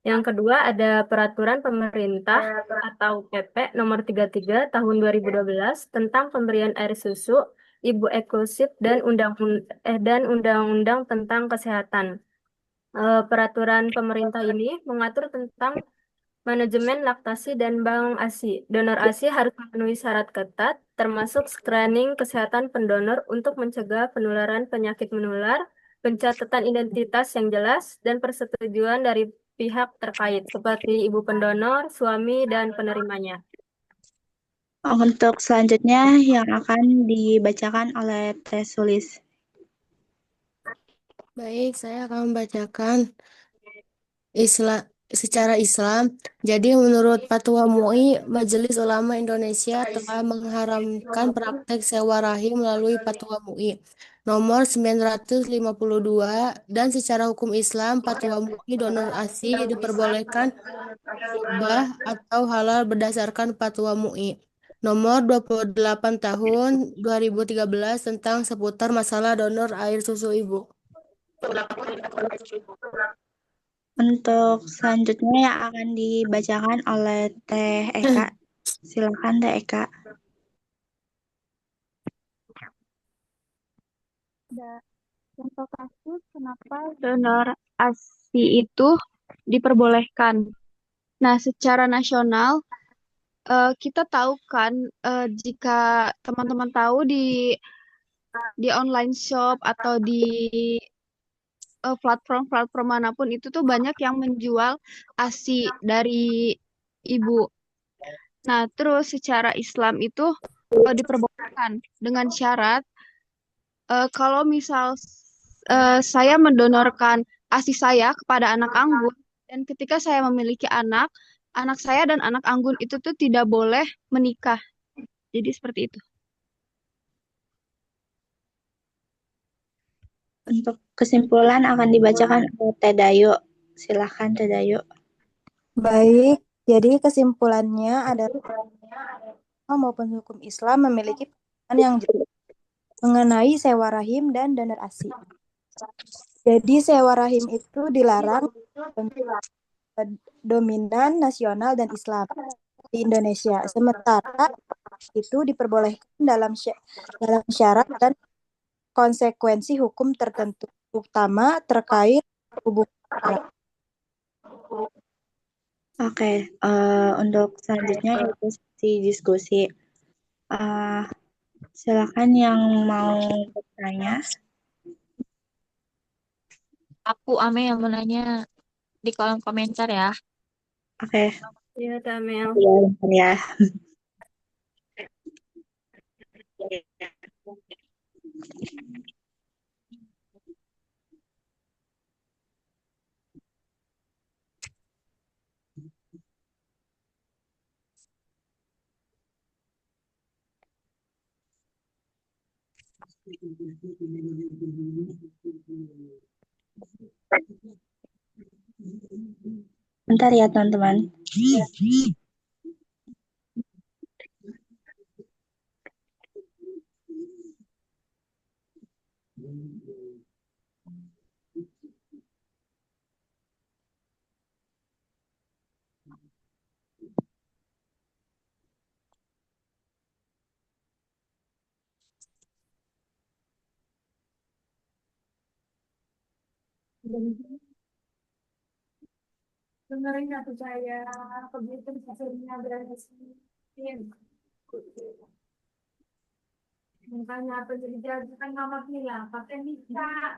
Yang kedua ada peraturan pemerintah atau PP nomor 33 tahun 2012 tentang pemberian air susu ibu eksklusif dan undang-undang tentang kesehatan. Peraturan pemerintah ini mengatur tentang manajemen laktasi dan bank ASI. Donor ASI harus memenuhi syarat ketat, termasuk screening kesehatan pendonor untuk mencegah penularan penyakit menular, pencatatan identitas yang jelas, dan persetujuan dari pihak terkait, seperti ibu pendonor, suami, dan penerimanya. Untuk selanjutnya yang akan dibacakan oleh Teh Sulis. Baik, saya akan membacakan secara Islam. Jadi menurut Fatwa MUI, Majelis Ulama Indonesia telah mengharamkan praktek sewa rahim melalui Fatwa MUI nomor 952 dan secara hukum Islam Fatwa MUI donor ASI diperbolehkan hibah atau halal berdasarkan Fatwa MUI nomor 28 tahun 2013 tentang seputar masalah donor air susu ibu. Untuk selanjutnya yang akan dibacakan oleh Teh Eka. Silakan Teh Eka. Contoh kasus kenapa donor ASI itu diperbolehkan. Nah, secara nasional kita tahu kan jika teman-teman tahu di online shop atau di platform-platform manapun itu tuh banyak yang menjual ASI dari ibu. Nah, terus secara Islam itu diperbolehkan dengan syarat kalau misal saya mendonorkan ASI saya kepada anak anggun dan ketika saya memiliki anak, anak saya dan anak anggun itu tuh tidak boleh menikah. Jadi seperti itu. Untuk kesimpulan akan dibacakan oleh Teh Dayo. Silakan Teh Dayo. Baik, jadi kesimpulannya adalah maupun hukum Islam memiliki pandangan yang jelas mengenai sewa rahim dan donor ASI. Jadi sewa rahim itu dilarang dominan nasional dan Islam di Indonesia. Sementara itu diperbolehkan dalam syarat dan konsekuensi hukum tertentu, terutama terkait hubungan. Oke, untuk selanjutnya itu sesi diskusi. Silakan yang mau bertanya. Aku Ame yang mau nanya di kolom komentar ya. Oke. Iya, Tamel. Ya, bentar ya. Bentar ya teman-teman. Dengerin aku saya begitu hasilnya berarti makanya apa jadi kan mama bilang pakai nikah.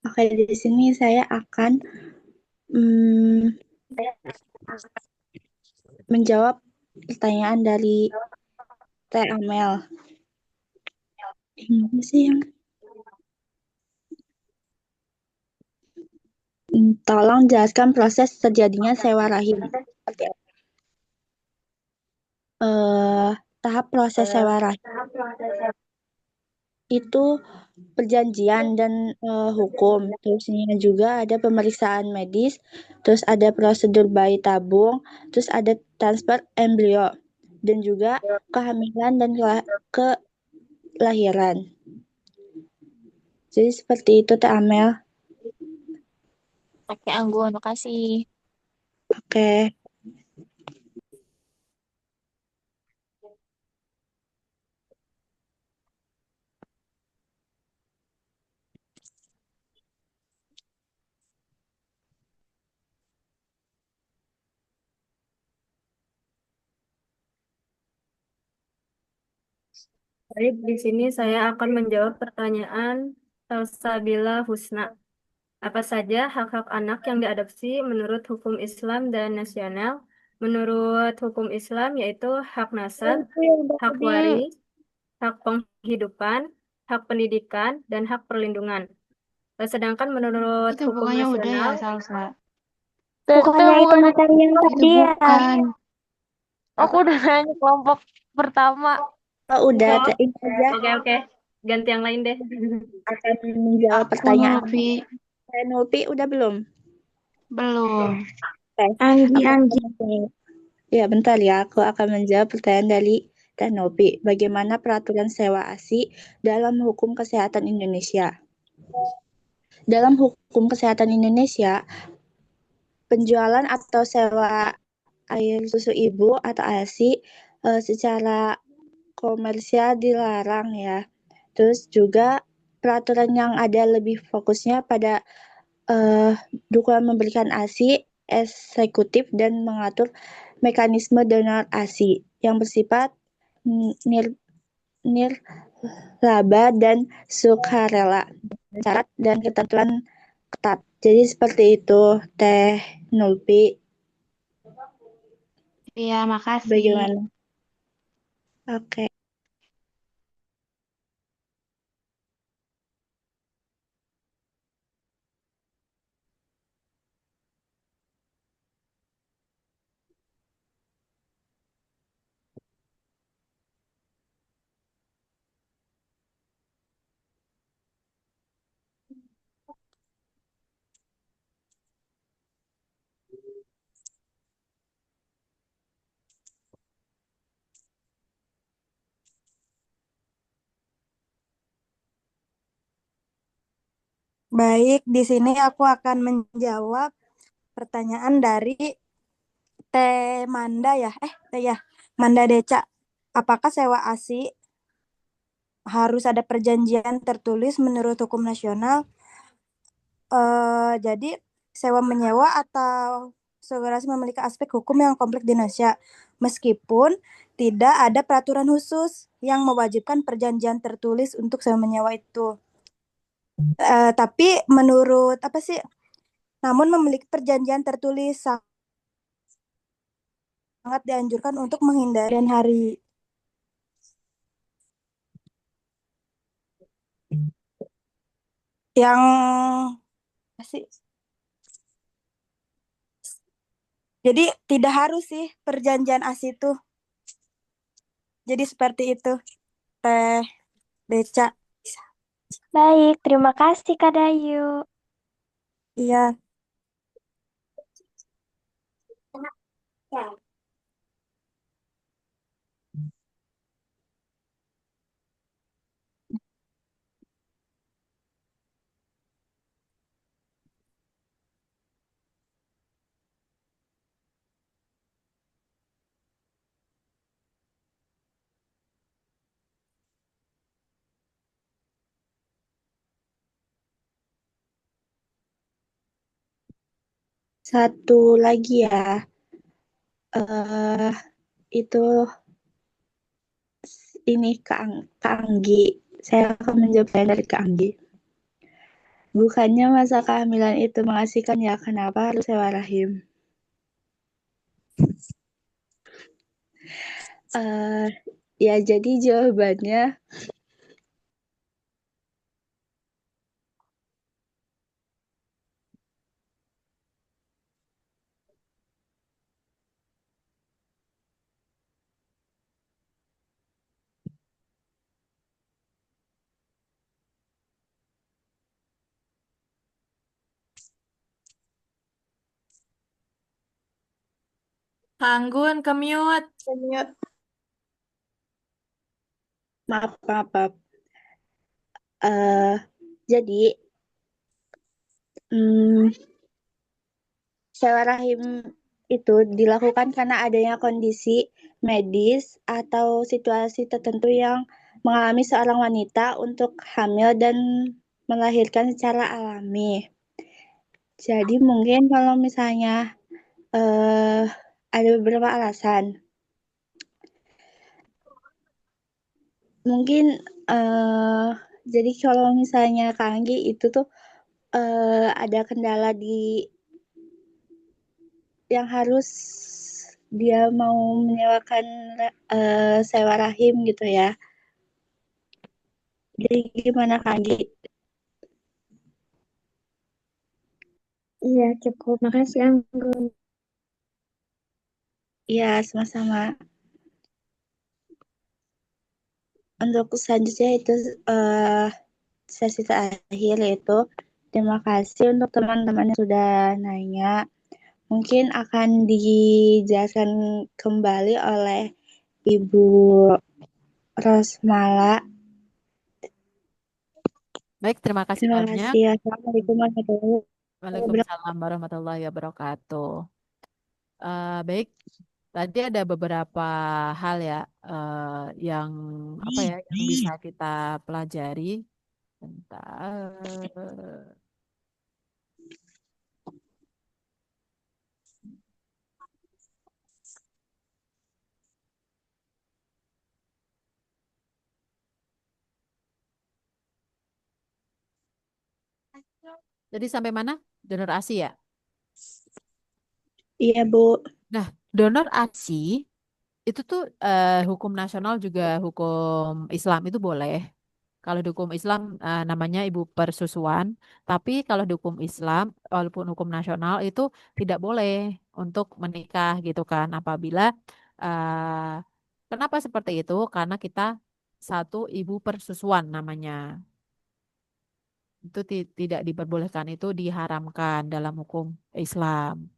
Oke, di sini saya akan menjawab pertanyaan dari Teh Amel. Ini sih yang tolong jelaskan proses terjadinya sewa rahim. Tahap proses sewa rahim itu perjanjian dan hukum. Terusnya juga ada pemeriksaan medis, terus ada prosedur bayi tabung, terus ada transfer embrio, dan juga kehamilan dan kelahiran. Jadi seperti itu Teh Amel. Oke, Anggun, makasih. Oke. Baik, di sini saya akan menjawab pertanyaan Salsabila Husna. Apa saja hak-hak anak yang diadopsi menurut hukum Islam dan nasional? Menurut hukum Islam yaitu hak nasab, hak waris, hak penghidupan, hak pendidikan, dan hak perlindungan. Sedangkan menurut Itu hukum bukannya udah ya, nasional, Salsa? Bukannya itu bukan materi yang itu tadi ya? bukan. Aku udah nanya kelompok pertama. Oh, udah, Oh, ini aja oke. Ganti yang lain deh. akan menjawab Aku pertanyaan. Nulfi Nupi udah belum? belum. Anggi. Ya, bentar ya. Aku akan menjawab pertanyaan dari Teh Nopi. Bagaimana peraturan sewa ASI dalam hukum kesehatan Indonesia? Dalam hukum kesehatan Indonesia, penjualan atau sewa air susu ibu atau ASI secara komersial dilarang ya. Terus juga peraturan yang ada lebih fokusnya pada dukungan memberikan ASI, eksekutif, dan mengatur mekanisme donor ASI yang bersifat nirlaba dan sukarela, syarat dan ketentuan ketat. Jadi seperti itu, Teh Nulpi. Iya, makasih. Bagaimana? Oke. Baik, di sini aku akan menjawab pertanyaan dari Teh Manda ya. Manda Deca. Apakah sewa ASI harus ada perjanjian tertulis menurut hukum nasional? Jadi sewa menyewa atau segera memiliki aspek hukum yang kompleks di Indonesia, meskipun tidak ada peraturan khusus yang mewajibkan perjanjian tertulis untuk sewa menyewa itu. Tapi menurut apa sih? Namun memiliki perjanjian tertulis sangat dianjurkan untuk menghindari dan hari yang apa sih? Jadi tidak harus sih perjanjian ASI itu. Jadi seperti itu, Teh Deca. Baik, terima kasih Kak Dayu. Iya. Satu lagi ya. Itu ini Kak Anggi. Saya akan menjawab dari Kak Anggi. Bukannya masa kehamilan itu mengasihkan ya, kenapa harus sewa rahim? Eh, ya jadi jawabannya Kak Anggun, ke mute. Mute. maaf maaf, maaf. Eh, jadi hmm, sewa rahim itu dilakukan karena adanya kondisi medis atau situasi tertentu yang mengalami seorang wanita untuk hamil dan melahirkan secara alami. Jadi mungkin kalau misalnya eh, ada beberapa alasan. Mungkin eh, jadi kalau misalnya Kak Anggi itu tuh ada kendala di yang harus dia mau menyewakan sewa rahim gitu ya. Jadi gimana Kak Anggi? Iya, cukup. Makasih, Anggun. Iya, sama-sama. Untuk selanjutnya itu eh, sesi terakhir yaitu terima kasih untuk teman-teman yang sudah nanya. Mungkin akan dijelaskan kembali oleh Ibu Rosmala. Baik, terima kasih Terima banyak. kasih. Assalamualaikum warahmatullahi wabarakatuh. Waalaikumsalam warahmatullahi wabarakatuh. Baik, tadi ada beberapa hal ya yang apa ya yang bisa kita pelajari. Bentar. Jadi sampai mana? Donor ASI ya? Iya, Bu. Nah, donor ASI itu tuh hukum nasional juga hukum Islam itu boleh. Kalau di hukum Islam namanya ibu persusuan, tapi kalau di hukum Islam walaupun hukum nasional itu tidak boleh untuk menikah gitu kan apabila kenapa seperti itu? Karena kita satu ibu persusuan namanya. Itu tidak diperbolehkan, itu diharamkan dalam hukum Islam.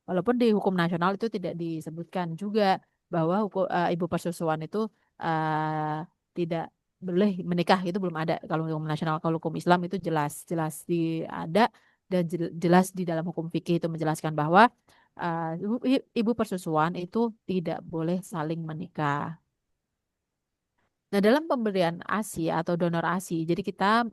Walaupun di hukum nasional itu tidak disebutkan juga bahwa ibu persusuan itu eh, tidak boleh menikah, itu belum ada kalau hukum nasional. Kalau hukum Islam itu jelas jelas ada dan jelas di dalam hukum fikih itu menjelaskan bahwa ibu persusuan itu tidak boleh saling menikah. Nah, dalam pemberian ASI atau donor ASI, jadi kita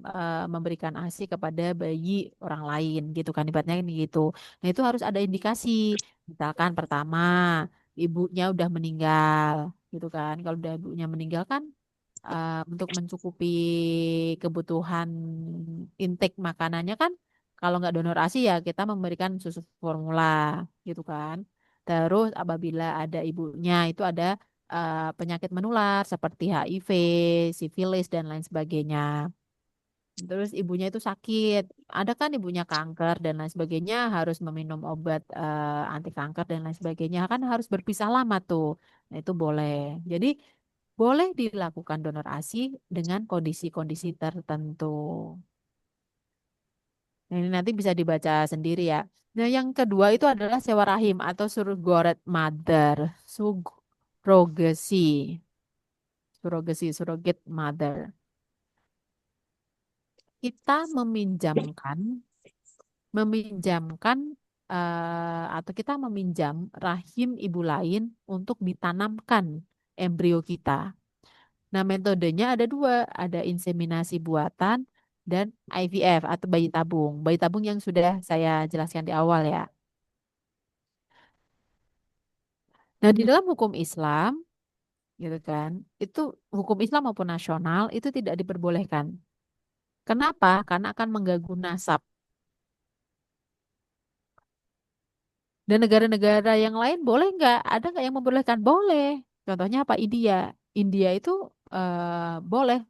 memberikan ASI kepada bayi orang lain gitu kan, ibaratnya ini gitu. Nah, itu harus ada indikasi. Misalkan pertama, ibunya udah meninggal gitu kan. Kalau udah ibunya meninggal kan untuk mencukupi kebutuhan intake makanannya kan kalau nggak donor ASI ya kita memberikan susu formula gitu kan. Terus apabila ada ibunya itu ada penyakit menular seperti HIV, sifilis dan lain sebagainya. Terus ibunya itu sakit, ada kan ibunya kanker dan lain sebagainya harus meminum obat anti kanker dan lain sebagainya kan harus berpisah lama tuh. Nah, itu boleh. Jadi boleh dilakukan donor ASI dengan kondisi-kondisi tertentu. Nah, ini nanti bisa dibaca sendiri ya. Nah, yang kedua itu adalah sewa rahim atau surrogate mother, surrogasi, surrogate mother. Kita meminjamkan atau kita meminjam rahim ibu lain untuk ditanamkan embrio kita. Nah, metodenya ada dua, ada inseminasi buatan dan IVF atau bayi tabung. Bayi tabung yang sudah saya jelaskan di awal ya. Nah, di dalam hukum Islam, gitu kan, itu hukum Islam maupun nasional itu tidak diperbolehkan. Kenapa? Karena akan mengganggu nasab. Dan negara-negara yang lain boleh nggak? Ada nggak yang membolehkan? Boleh. Contohnya apa? India. India itu boleh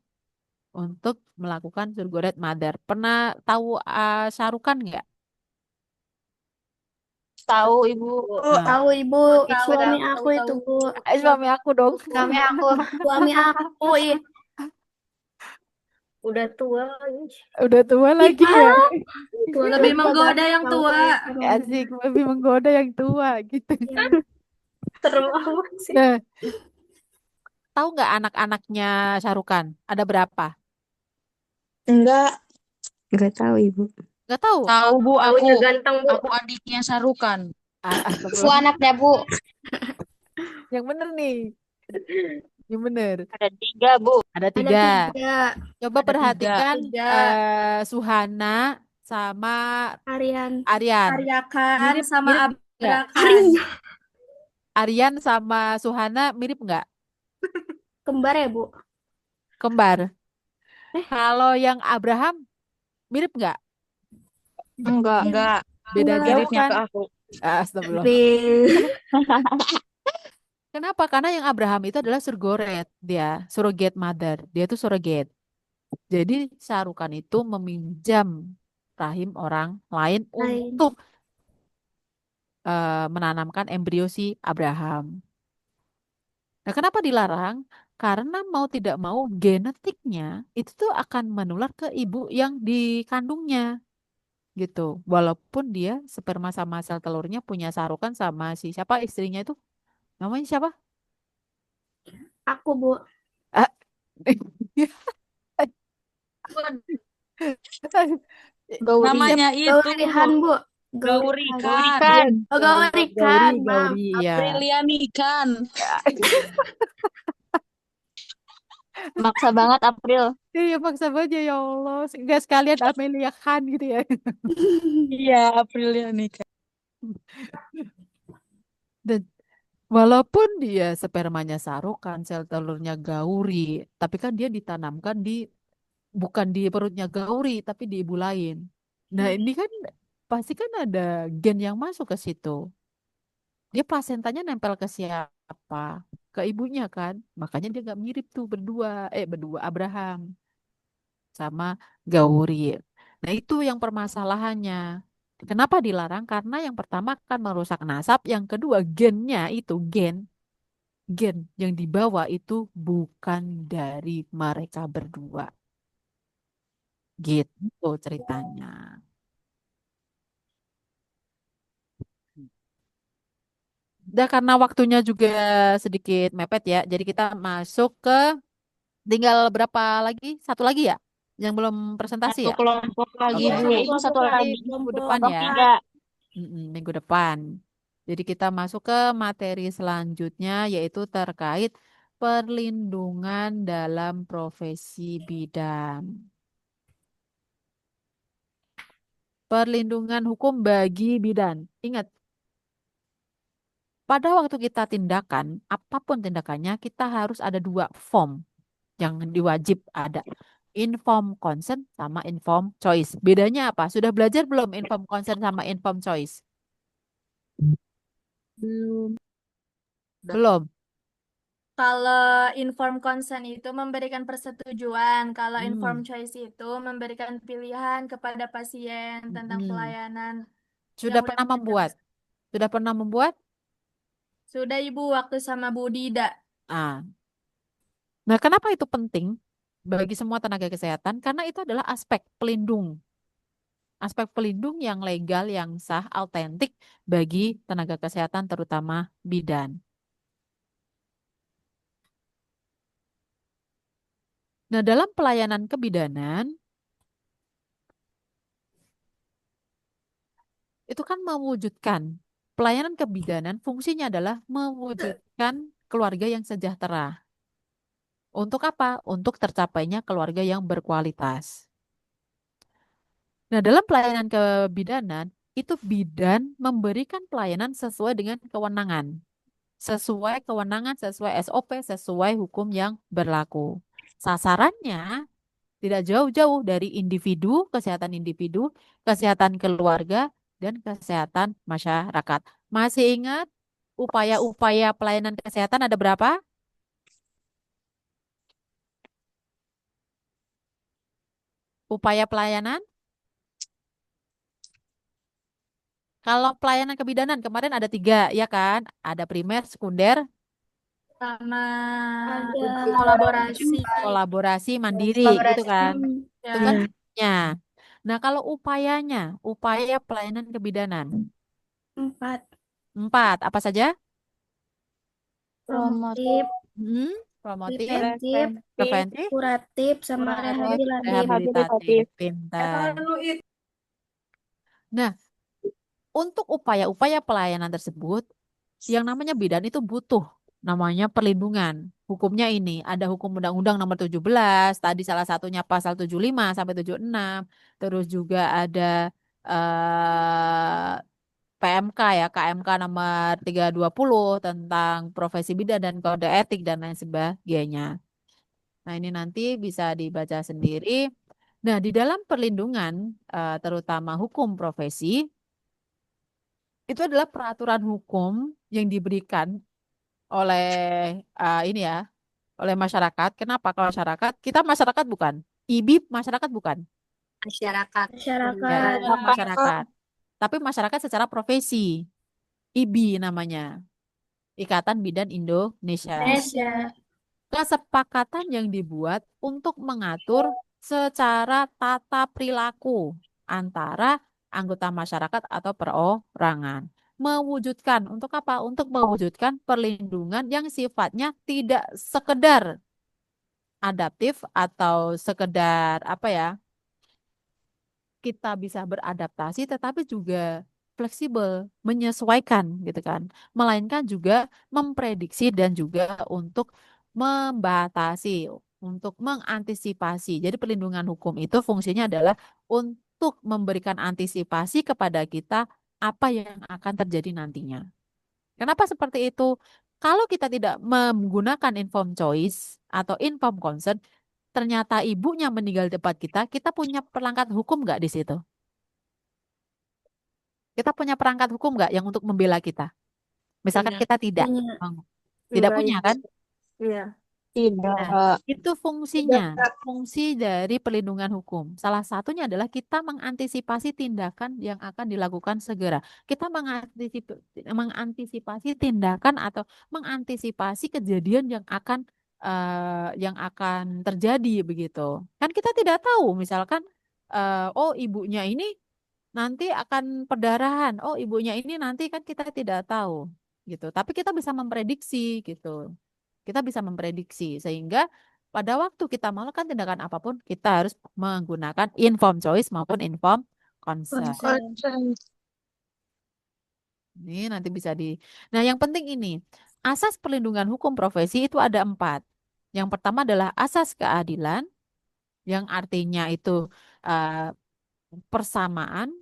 untuk melakukan surrogate mother. Pernah tahu Sarukan nggak? Tahu Ibu. Nah, Tahu Ibu, Tahu, suami tahu, aku tahu, itu, tahu. Bu. suami aku dong. Suami aku. Suami aku, ih. Udah tua lagi. Udah tua lagi ya. Tua Lebih banget menggoda yang tahu tua. kayak Asik, lebih menggoda yang tua gitu. Serem amat sih. Nah, tahu nggak anak-anaknya Sarukan? Ada berapa? Enggak tahu, Ibu. Nggak tahu. Tahu Bu, Tahunya ganteng, Bu. aku adiknya Sarukan. Aku Astagfirullah. anaknya, Bu. Yang bener nih. Yang bener. Ada 3, Bu. Ada Ada 3. 3. Coba Ada perhatikan 3. Suhana sama Aryan. Aryan. Aryakan Mirip, sama mirip nggak? Abrakan. Aryan sama Suhana mirip nggak? Kembar ya, Bu? Kembar. Kalau yang Abraham mirip nggak? Enggak. Beda Enggak. jauh Miripnya kan? ke aku. Astagfirullah. Kenapa? Karena yang Abraham itu adalah surrogate, dia surrogate mother, dia itu surrogate. Jadi Sarukan itu meminjam rahim orang lain untuk menanamkan embrio si Abraham. Nah, kenapa dilarang? Karena mau tidak mau genetiknya itu tuh akan menular ke ibu yang dikandungnya gitu. Walaupun dia sperma sama sel telurnya punya Sarukan sama si siapa istrinya itu namanya siapa? Aku, Bu. Ah, Namanya itu Gaurihan, Bu. Gaurikan. Oh, Gaurikan, Mam. Gauri, ya. Aprilianikan. Maksa banget April. Iya maksa aja ya Allah. Enggak sekalian Amelia Khan gitu ya. Iya, Aprilianikan. Dan walaupun dia spermanya Sarukan, sel telurnya Gauri, tapi kan dia ditanamkan bukan di perutnya Gauri, tapi di ibu lain. Nah, ini kan pasti kan ada gen yang masuk ke situ. Dia plasentanya nempel ke siapa? Ke ibunya kan. Makanya dia nggak mirip tuh berdua Abraham sama Gauri. Nah, itu yang permasalahannya. Kenapa dilarang? Karena yang pertama akan merusak nasab, yang kedua gennya itu gen yang dibawa itu bukan dari mereka berdua. Gitu ceritanya. Dan karena waktunya juga sedikit mepet ya, jadi kita masuk ke tinggal berapa lagi? Satu lagi ya? Yang belum presentasi Satu ya? kelompok lagi, Oke, Bu. Itu satu nanti lagi. minggu depan Kelompok ya. 3. Minggu depan. Jadi kita masuk ke materi selanjutnya yaitu terkait perlindungan dalam profesi bidan. Perlindungan hukum bagi bidan. Ingat, pada waktu kita tindakan, apapun tindakannya, kita harus ada 2 form yang diwajib ada. Inform consent sama inform choice. Bedanya apa? Sudah belajar belum inform consent sama inform choice? Belum. Belum. Kalau inform consent itu memberikan persetujuan, kalau inform Hmm. choice itu memberikan pilihan kepada pasien tentang Hmm. pelayanan Sudah yang pernah udah membuat? Sudah pernah membuat? Sudah Ibu waktu sama Bu Dida. Ah. Nah, kenapa itu penting bagi semua tenaga kesehatan? Karena itu adalah aspek pelindung. Aspek pelindung yang legal, yang sah, autentik bagi tenaga kesehatan terutama bidan. Nah, dalam pelayanan kebidanan, itu kan mewujudkan pelayanan kebidanan fungsinya adalah mewujudkan keluarga yang sejahtera. Untuk apa? Untuk tercapainya keluarga yang berkualitas. Nah, dalam pelayanan kebidanan, itu bidan memberikan pelayanan sesuai dengan kewenangan. Sesuai kewenangan, sesuai SOP, sesuai hukum yang berlaku. Sasarannya Tidak jauh-jauh dari individu, kesehatan keluarga, dan kesehatan masyarakat. Masih ingat upaya-upaya pelayanan kesehatan ada berapa? Upaya pelayanan? Kalau pelayanan kebidanan kemarin ada 3, ya kan? Ada primer, sekunder, Sama Ada kolaborasi. kolaborasi mandiri, gitu Kolaborasi. kan? Itu kan Ya. ya. Nah, kalau upayanya, upaya pelayanan kebidanan 4. 4, apa saja? Promotif, Hmm, promotif, preventif, preventif, kuratif, sama rehabilitatif. rehabilitatif, pintar. Nah, untuk upaya-upaya pelayanan tersebut, yang namanya bidan itu butuh namanya perlindungan. Hukumnya ini, ada hukum Undang-Undang Nomor 17, tadi salah satunya pasal 75 sampai 76, terus juga ada eh, PMK ya, KMK nomor 320 tentang profesi bidan dan kode etik dan lain sebagainya. Nah, ini nanti bisa dibaca sendiri. Nah, di dalam perlindungan terutama hukum profesi itu adalah peraturan hukum yang diberikan oleh ini ya, oleh masyarakat. Kenapa kalau masyarakat? Kita masyarakat bukan. IBIB masyarakat bukan. Masyarakat. Ya, Masyarakat. itu masyarakat. Tapi masyarakat secara profesi. IBI namanya. Ikatan Bidan Indonesia. Indonesia. Kesepakatan yang dibuat untuk mengatur secara tata perilaku antara anggota masyarakat atau perorangan. Mewujudkan, untuk apa? Untuk mewujudkan perlindungan yang sifatnya tidak sekedar adaptif atau sekedar apa ya, kita bisa beradaptasi tetapi juga fleksibel, menyesuaikan gitu kan. Melainkan juga memprediksi dan juga untuk membatasi, untuk mengantisipasi. Jadi perlindungan hukum itu fungsinya adalah untuk memberikan antisipasi kepada kita apa yang akan terjadi nantinya. Kenapa seperti itu? Kalau kita tidak menggunakan informed choice atau informed consent, ternyata ibunya meninggal di depan kita, kita punya perangkat hukum nggak di situ? Kita punya perangkat hukum nggak yang untuk membela kita? Misalkan Tidak. kita tidak, Punya. tidak Enggak, punya Ibu. kan? Iya. Nah, itu fungsinya, fungsi dari perlindungan hukum. Salah satunya adalah kita mengantisipasi tindakan yang akan dilakukan segera. Kita mengantisipasi tindakan atau mengantisipasi kejadian yang akan terjadi begitu. Kan kita tidak tahu, misalkan, oh ibunya ini nanti akan perdarahan, oh ibunya ini nanti kan kita tidak tahu gitu. Tapi kita bisa memprediksi gitu. Kita bisa memprediksi sehingga pada waktu kita melakukan tindakan apapun kita harus menggunakan informed choice maupun informed consent. Ini nanti bisa di. Nah, yang penting ini asas perlindungan hukum profesi itu ada 4. Yang pertama adalah asas keadilan, yang artinya itu eh, persamaan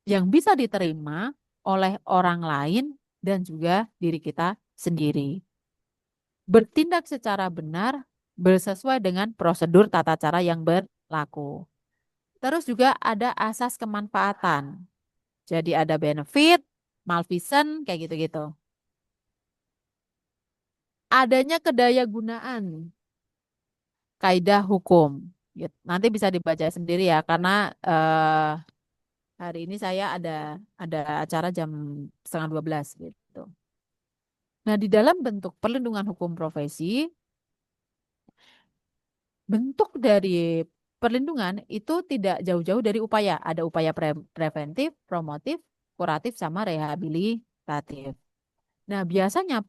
yang bisa diterima oleh orang lain dan juga diri kita sendiri. Bertindak secara benar sesuai dengan prosedur tata cara yang berlaku. Terus juga ada asas kemanfaatan. Jadi ada benefit, malfeasance, kayak gitu-gitu. Adanya kedaya gunaan, kaidah hukum. Gitu. Nanti bisa dibaca sendiri ya, karena hari ini saya ada acara jam 11:30 gitu. Nah, di dalam bentuk perlindungan hukum profesi, bentuk dari perlindungan itu tidak jauh-jauh dari upaya. Ada upaya preventif, promotif, kuratif, sama rehabilitatif. Nah, biasanya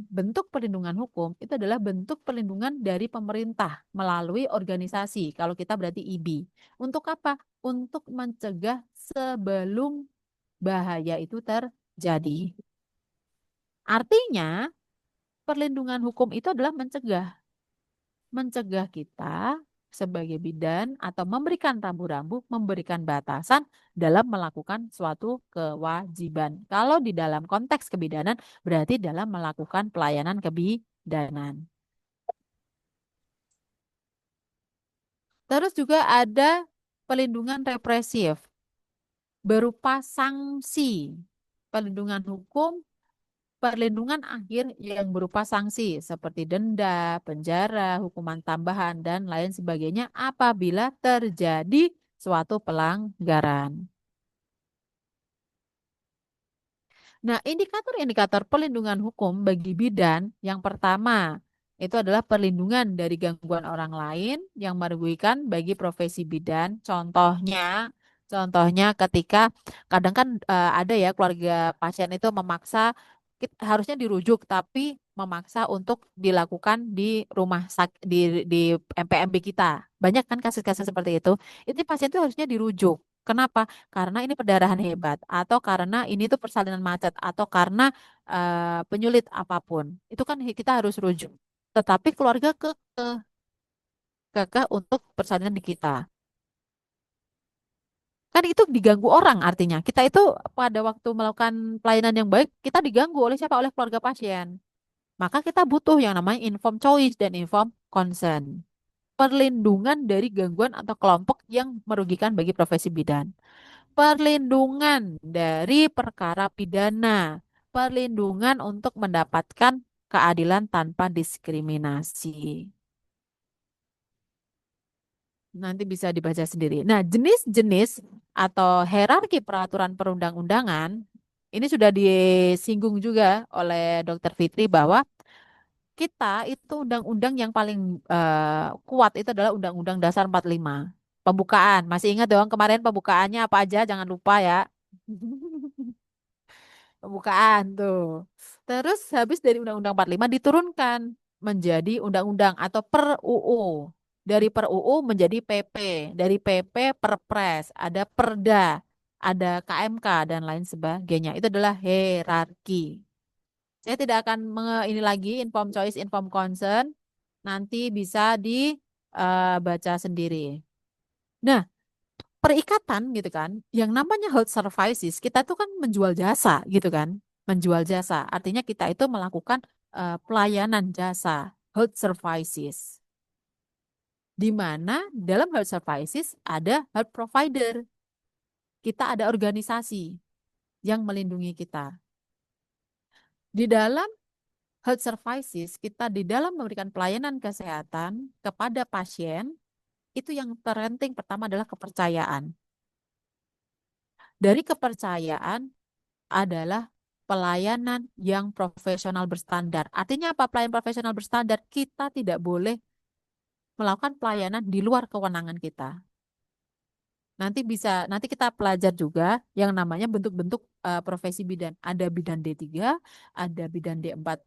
bentuk perlindungan hukum itu adalah bentuk perlindungan dari pemerintah melalui organisasi. Kalau kita berarti IBI. Untuk apa? Untuk mencegah sebelum bahaya itu terjadi. Artinya, perlindungan hukum itu adalah mencegah kita sebagai bidan atau memberikan rambu-rambu, memberikan batasan dalam melakukan suatu kewajiban. Kalau di dalam konteks kebidanan berarti dalam melakukan pelayanan kebidanan. Terus juga ada pelindungan represif berupa sanksi, pelindungan hukum, perlindungan akhir yang berupa sanksi seperti denda, penjara, hukuman tambahan, dan lain sebagainya apabila terjadi suatu pelanggaran. Nah, indikator-indikator pelindungan hukum bagi bidan yang pertama itu adalah perlindungan dari gangguan orang lain yang merugikan bagi profesi bidan. Contohnya ketika kadang kan ada ya keluarga pasien itu memaksa harusnya dirujuk tapi memaksa untuk dilakukan di rumah sakit di MPMB kita. Banyak kan kasus-kasus seperti itu. Itu pasien itu harusnya dirujuk. Kenapa? Karena ini perdarahan hebat atau karena ini tuh persalinan macet atau karena penyulit apapun. Itu kan kita harus rujuk. Tetapi keluarga kekeh untuk persalinan di kita. Kan itu diganggu orang artinya. Kita itu pada waktu melakukan pelayanan yang baik, kita diganggu oleh siapa? Oleh keluarga pasien. Maka kita butuh yang namanya informed choice dan informed consent. Perlindungan dari gangguan atau kelompok yang merugikan bagi profesi bidan. Perlindungan dari perkara pidana, perlindungan untuk mendapatkan keadilan tanpa diskriminasi. Nanti bisa dibaca sendiri. Nah, jenis-jenis atau hierarki peraturan perundang-undangan ini sudah disinggung juga oleh Dr. Fitri bahwa kita itu undang-undang yang paling kuat itu adalah Undang-Undang Dasar 45. Pembukaan, masih ingat dong kemarin pembukaannya apa aja, jangan lupa ya. Pembukaan tuh. Terus habis dari Undang-Undang 45 diturunkan menjadi undang-undang atau per UU. Dari per UU menjadi PP, dari PP Perpres, ada Perda, ada KMK dan lain sebagainya. Itu adalah hierarki. Saya tidak akan ini lagi inform choice, inform concern. Nanti bisa dibaca sendiri. Nah, perikatan gitu kan, yang namanya health services, kita tuh kan menjual jasa gitu kan, menjual jasa. Artinya kita itu melakukan pelayanan jasa, health services. Di mana dalam health services ada health provider. Kita ada organisasi yang melindungi kita. Di dalam health services, kita di dalam memberikan pelayanan kesehatan kepada pasien, itu yang terpenting pertama adalah kepercayaan. Dari kepercayaan adalah pelayanan yang profesional berstandar. Artinya apa pelayanan profesional berstandar? Kita tidak boleh melakukan pelayanan di luar kewenangan kita. Nanti kita pelajar juga yang namanya bentuk-bentuk profesi bidan. Ada bidan D3, ada bidan D4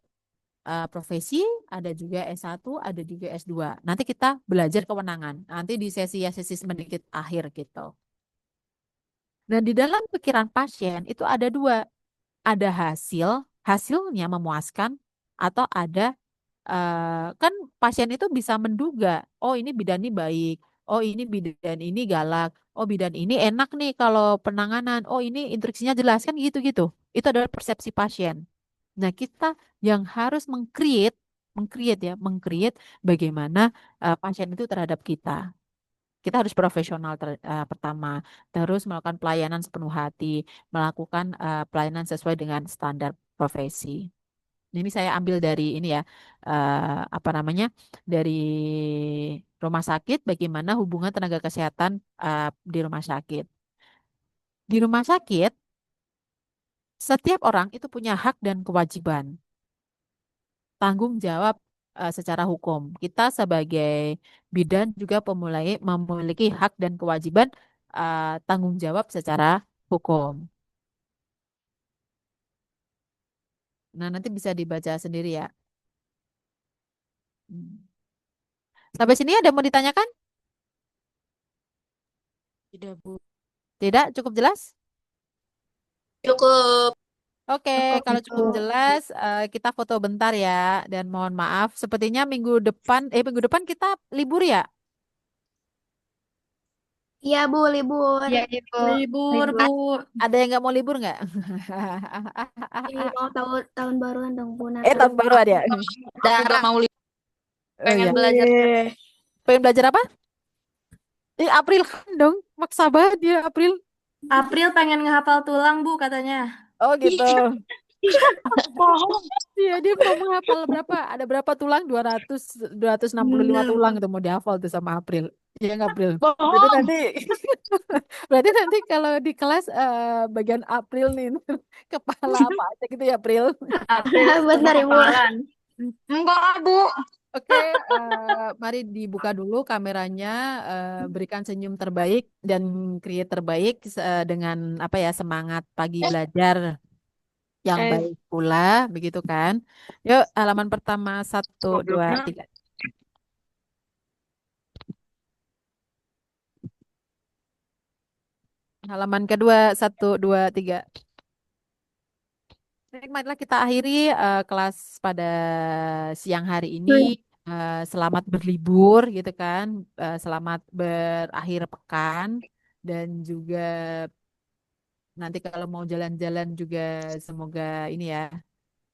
profesi, ada juga S1, ada juga S2. Nanti kita belajar kewenangan. Nanti di sesi sedikit akhir gitu. Nah, di dalam pikiran pasien itu ada dua. Ada hasilnya memuaskan, atau ada kan pasien itu bisa menduga, oh ini bidan ini baik, oh ini bidan ini galak, oh bidan ini enak nih kalau penanganan, oh ini instruksinya jelas kan gitu-gitu. Itu adalah persepsi pasien. Nah, kita yang harus mengcreate bagaimana pasien itu terhadap kita. Kita harus profesional pertama, terus melakukan pelayanan sepenuh hati, melakukan pelayanan sesuai dengan standar profesi. Ini saya ambil dari ini ya, apa namanya, dari rumah sakit, bagaimana hubungan tenaga kesehatan di rumah sakit. Di rumah sakit, setiap orang itu punya hak dan kewajiban, tanggung jawab secara hukum. Kita sebagai bidan juga memiliki hak dan kewajiban tanggung jawab secara hukum. Nah, nanti bisa dibaca sendiri ya. Hmm. Sampai sini ada mau ditanyakan? Tidak, Bu. Tidak, cukup jelas? Cukup. Oke, kalau cukup jelas, kita foto bentar ya. Dan mohon maaf, sepertinya minggu depan kita libur ya. Iya, Bu, libur. Iya, Ibu. Libur, Bu. Ada yang nggak mau libur nggak? Iya, mau tahun baruan dong, Bu. Tahun baru ada. Aku gak mau Oh, pengen iya. belajar. Pengen belajar apa? April kan dong. Maksa banget dia April. April pengen ngehafal tulang, Bu, katanya. Oh gitu. Bohong. Iya, dia mau menghafal berapa? Ada berapa tulang? 265 tulang itu mau dihafal tuh sama April. Iya nggak April? Berarti Bohong. nanti berarti nanti kalau di kelas bagian April nih kepala apa aja gitu ya April. April Benar, Ibu. kehafalan. Enggak, Bu. Oke, mari dibuka dulu kameranya, berikan senyum terbaik dan create terbaik dengan apa ya semangat pagi belajar yang baik pula, begitu kan? Yuk, halaman pertama 1, 2, Gobloknya. 3. Halaman kedua 1, 2, 3. Baik, marilah kita akhiri kelas pada siang hari ini. Selamat berlibur, gitu kan? Selamat berakhir pekan dan juga nanti kalau mau jalan-jalan juga semoga ini ya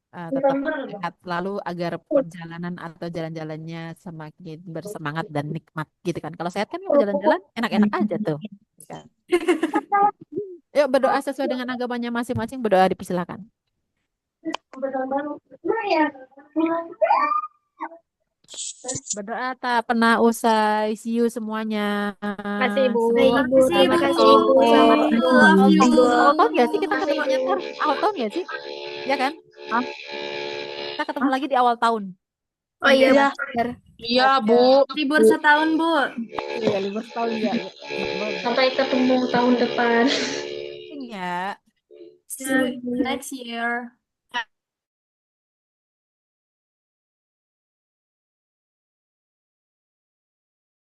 tetap sehat selalu agar perjalanan atau jalan-jalannya semakin bersemangat dan nikmat gitu kan. Kalau sehat kan mau jalan-jalan enak-enak aja tuh. Kan? Yuk berdoa sesuai dengan agamanya masing-masing, berdoa dipersilakan. Berdoa tak pernah usai, see you semuanya. Kasih Ibu. Baik, Ibu. Terima kasih, Ibu. Selamat tidur. Love you. Awal tahun gak sih kita ketemunya ntar? Awal tahun gak sih? Ya kan? Kita ketemu lagi di awal tahun. Oh iya, Iya. benar. Iya, Bu. Libur setahun, Bu. Iya, libur setahun ya. Sampai ketemu tahun depan. Ya. See you next year.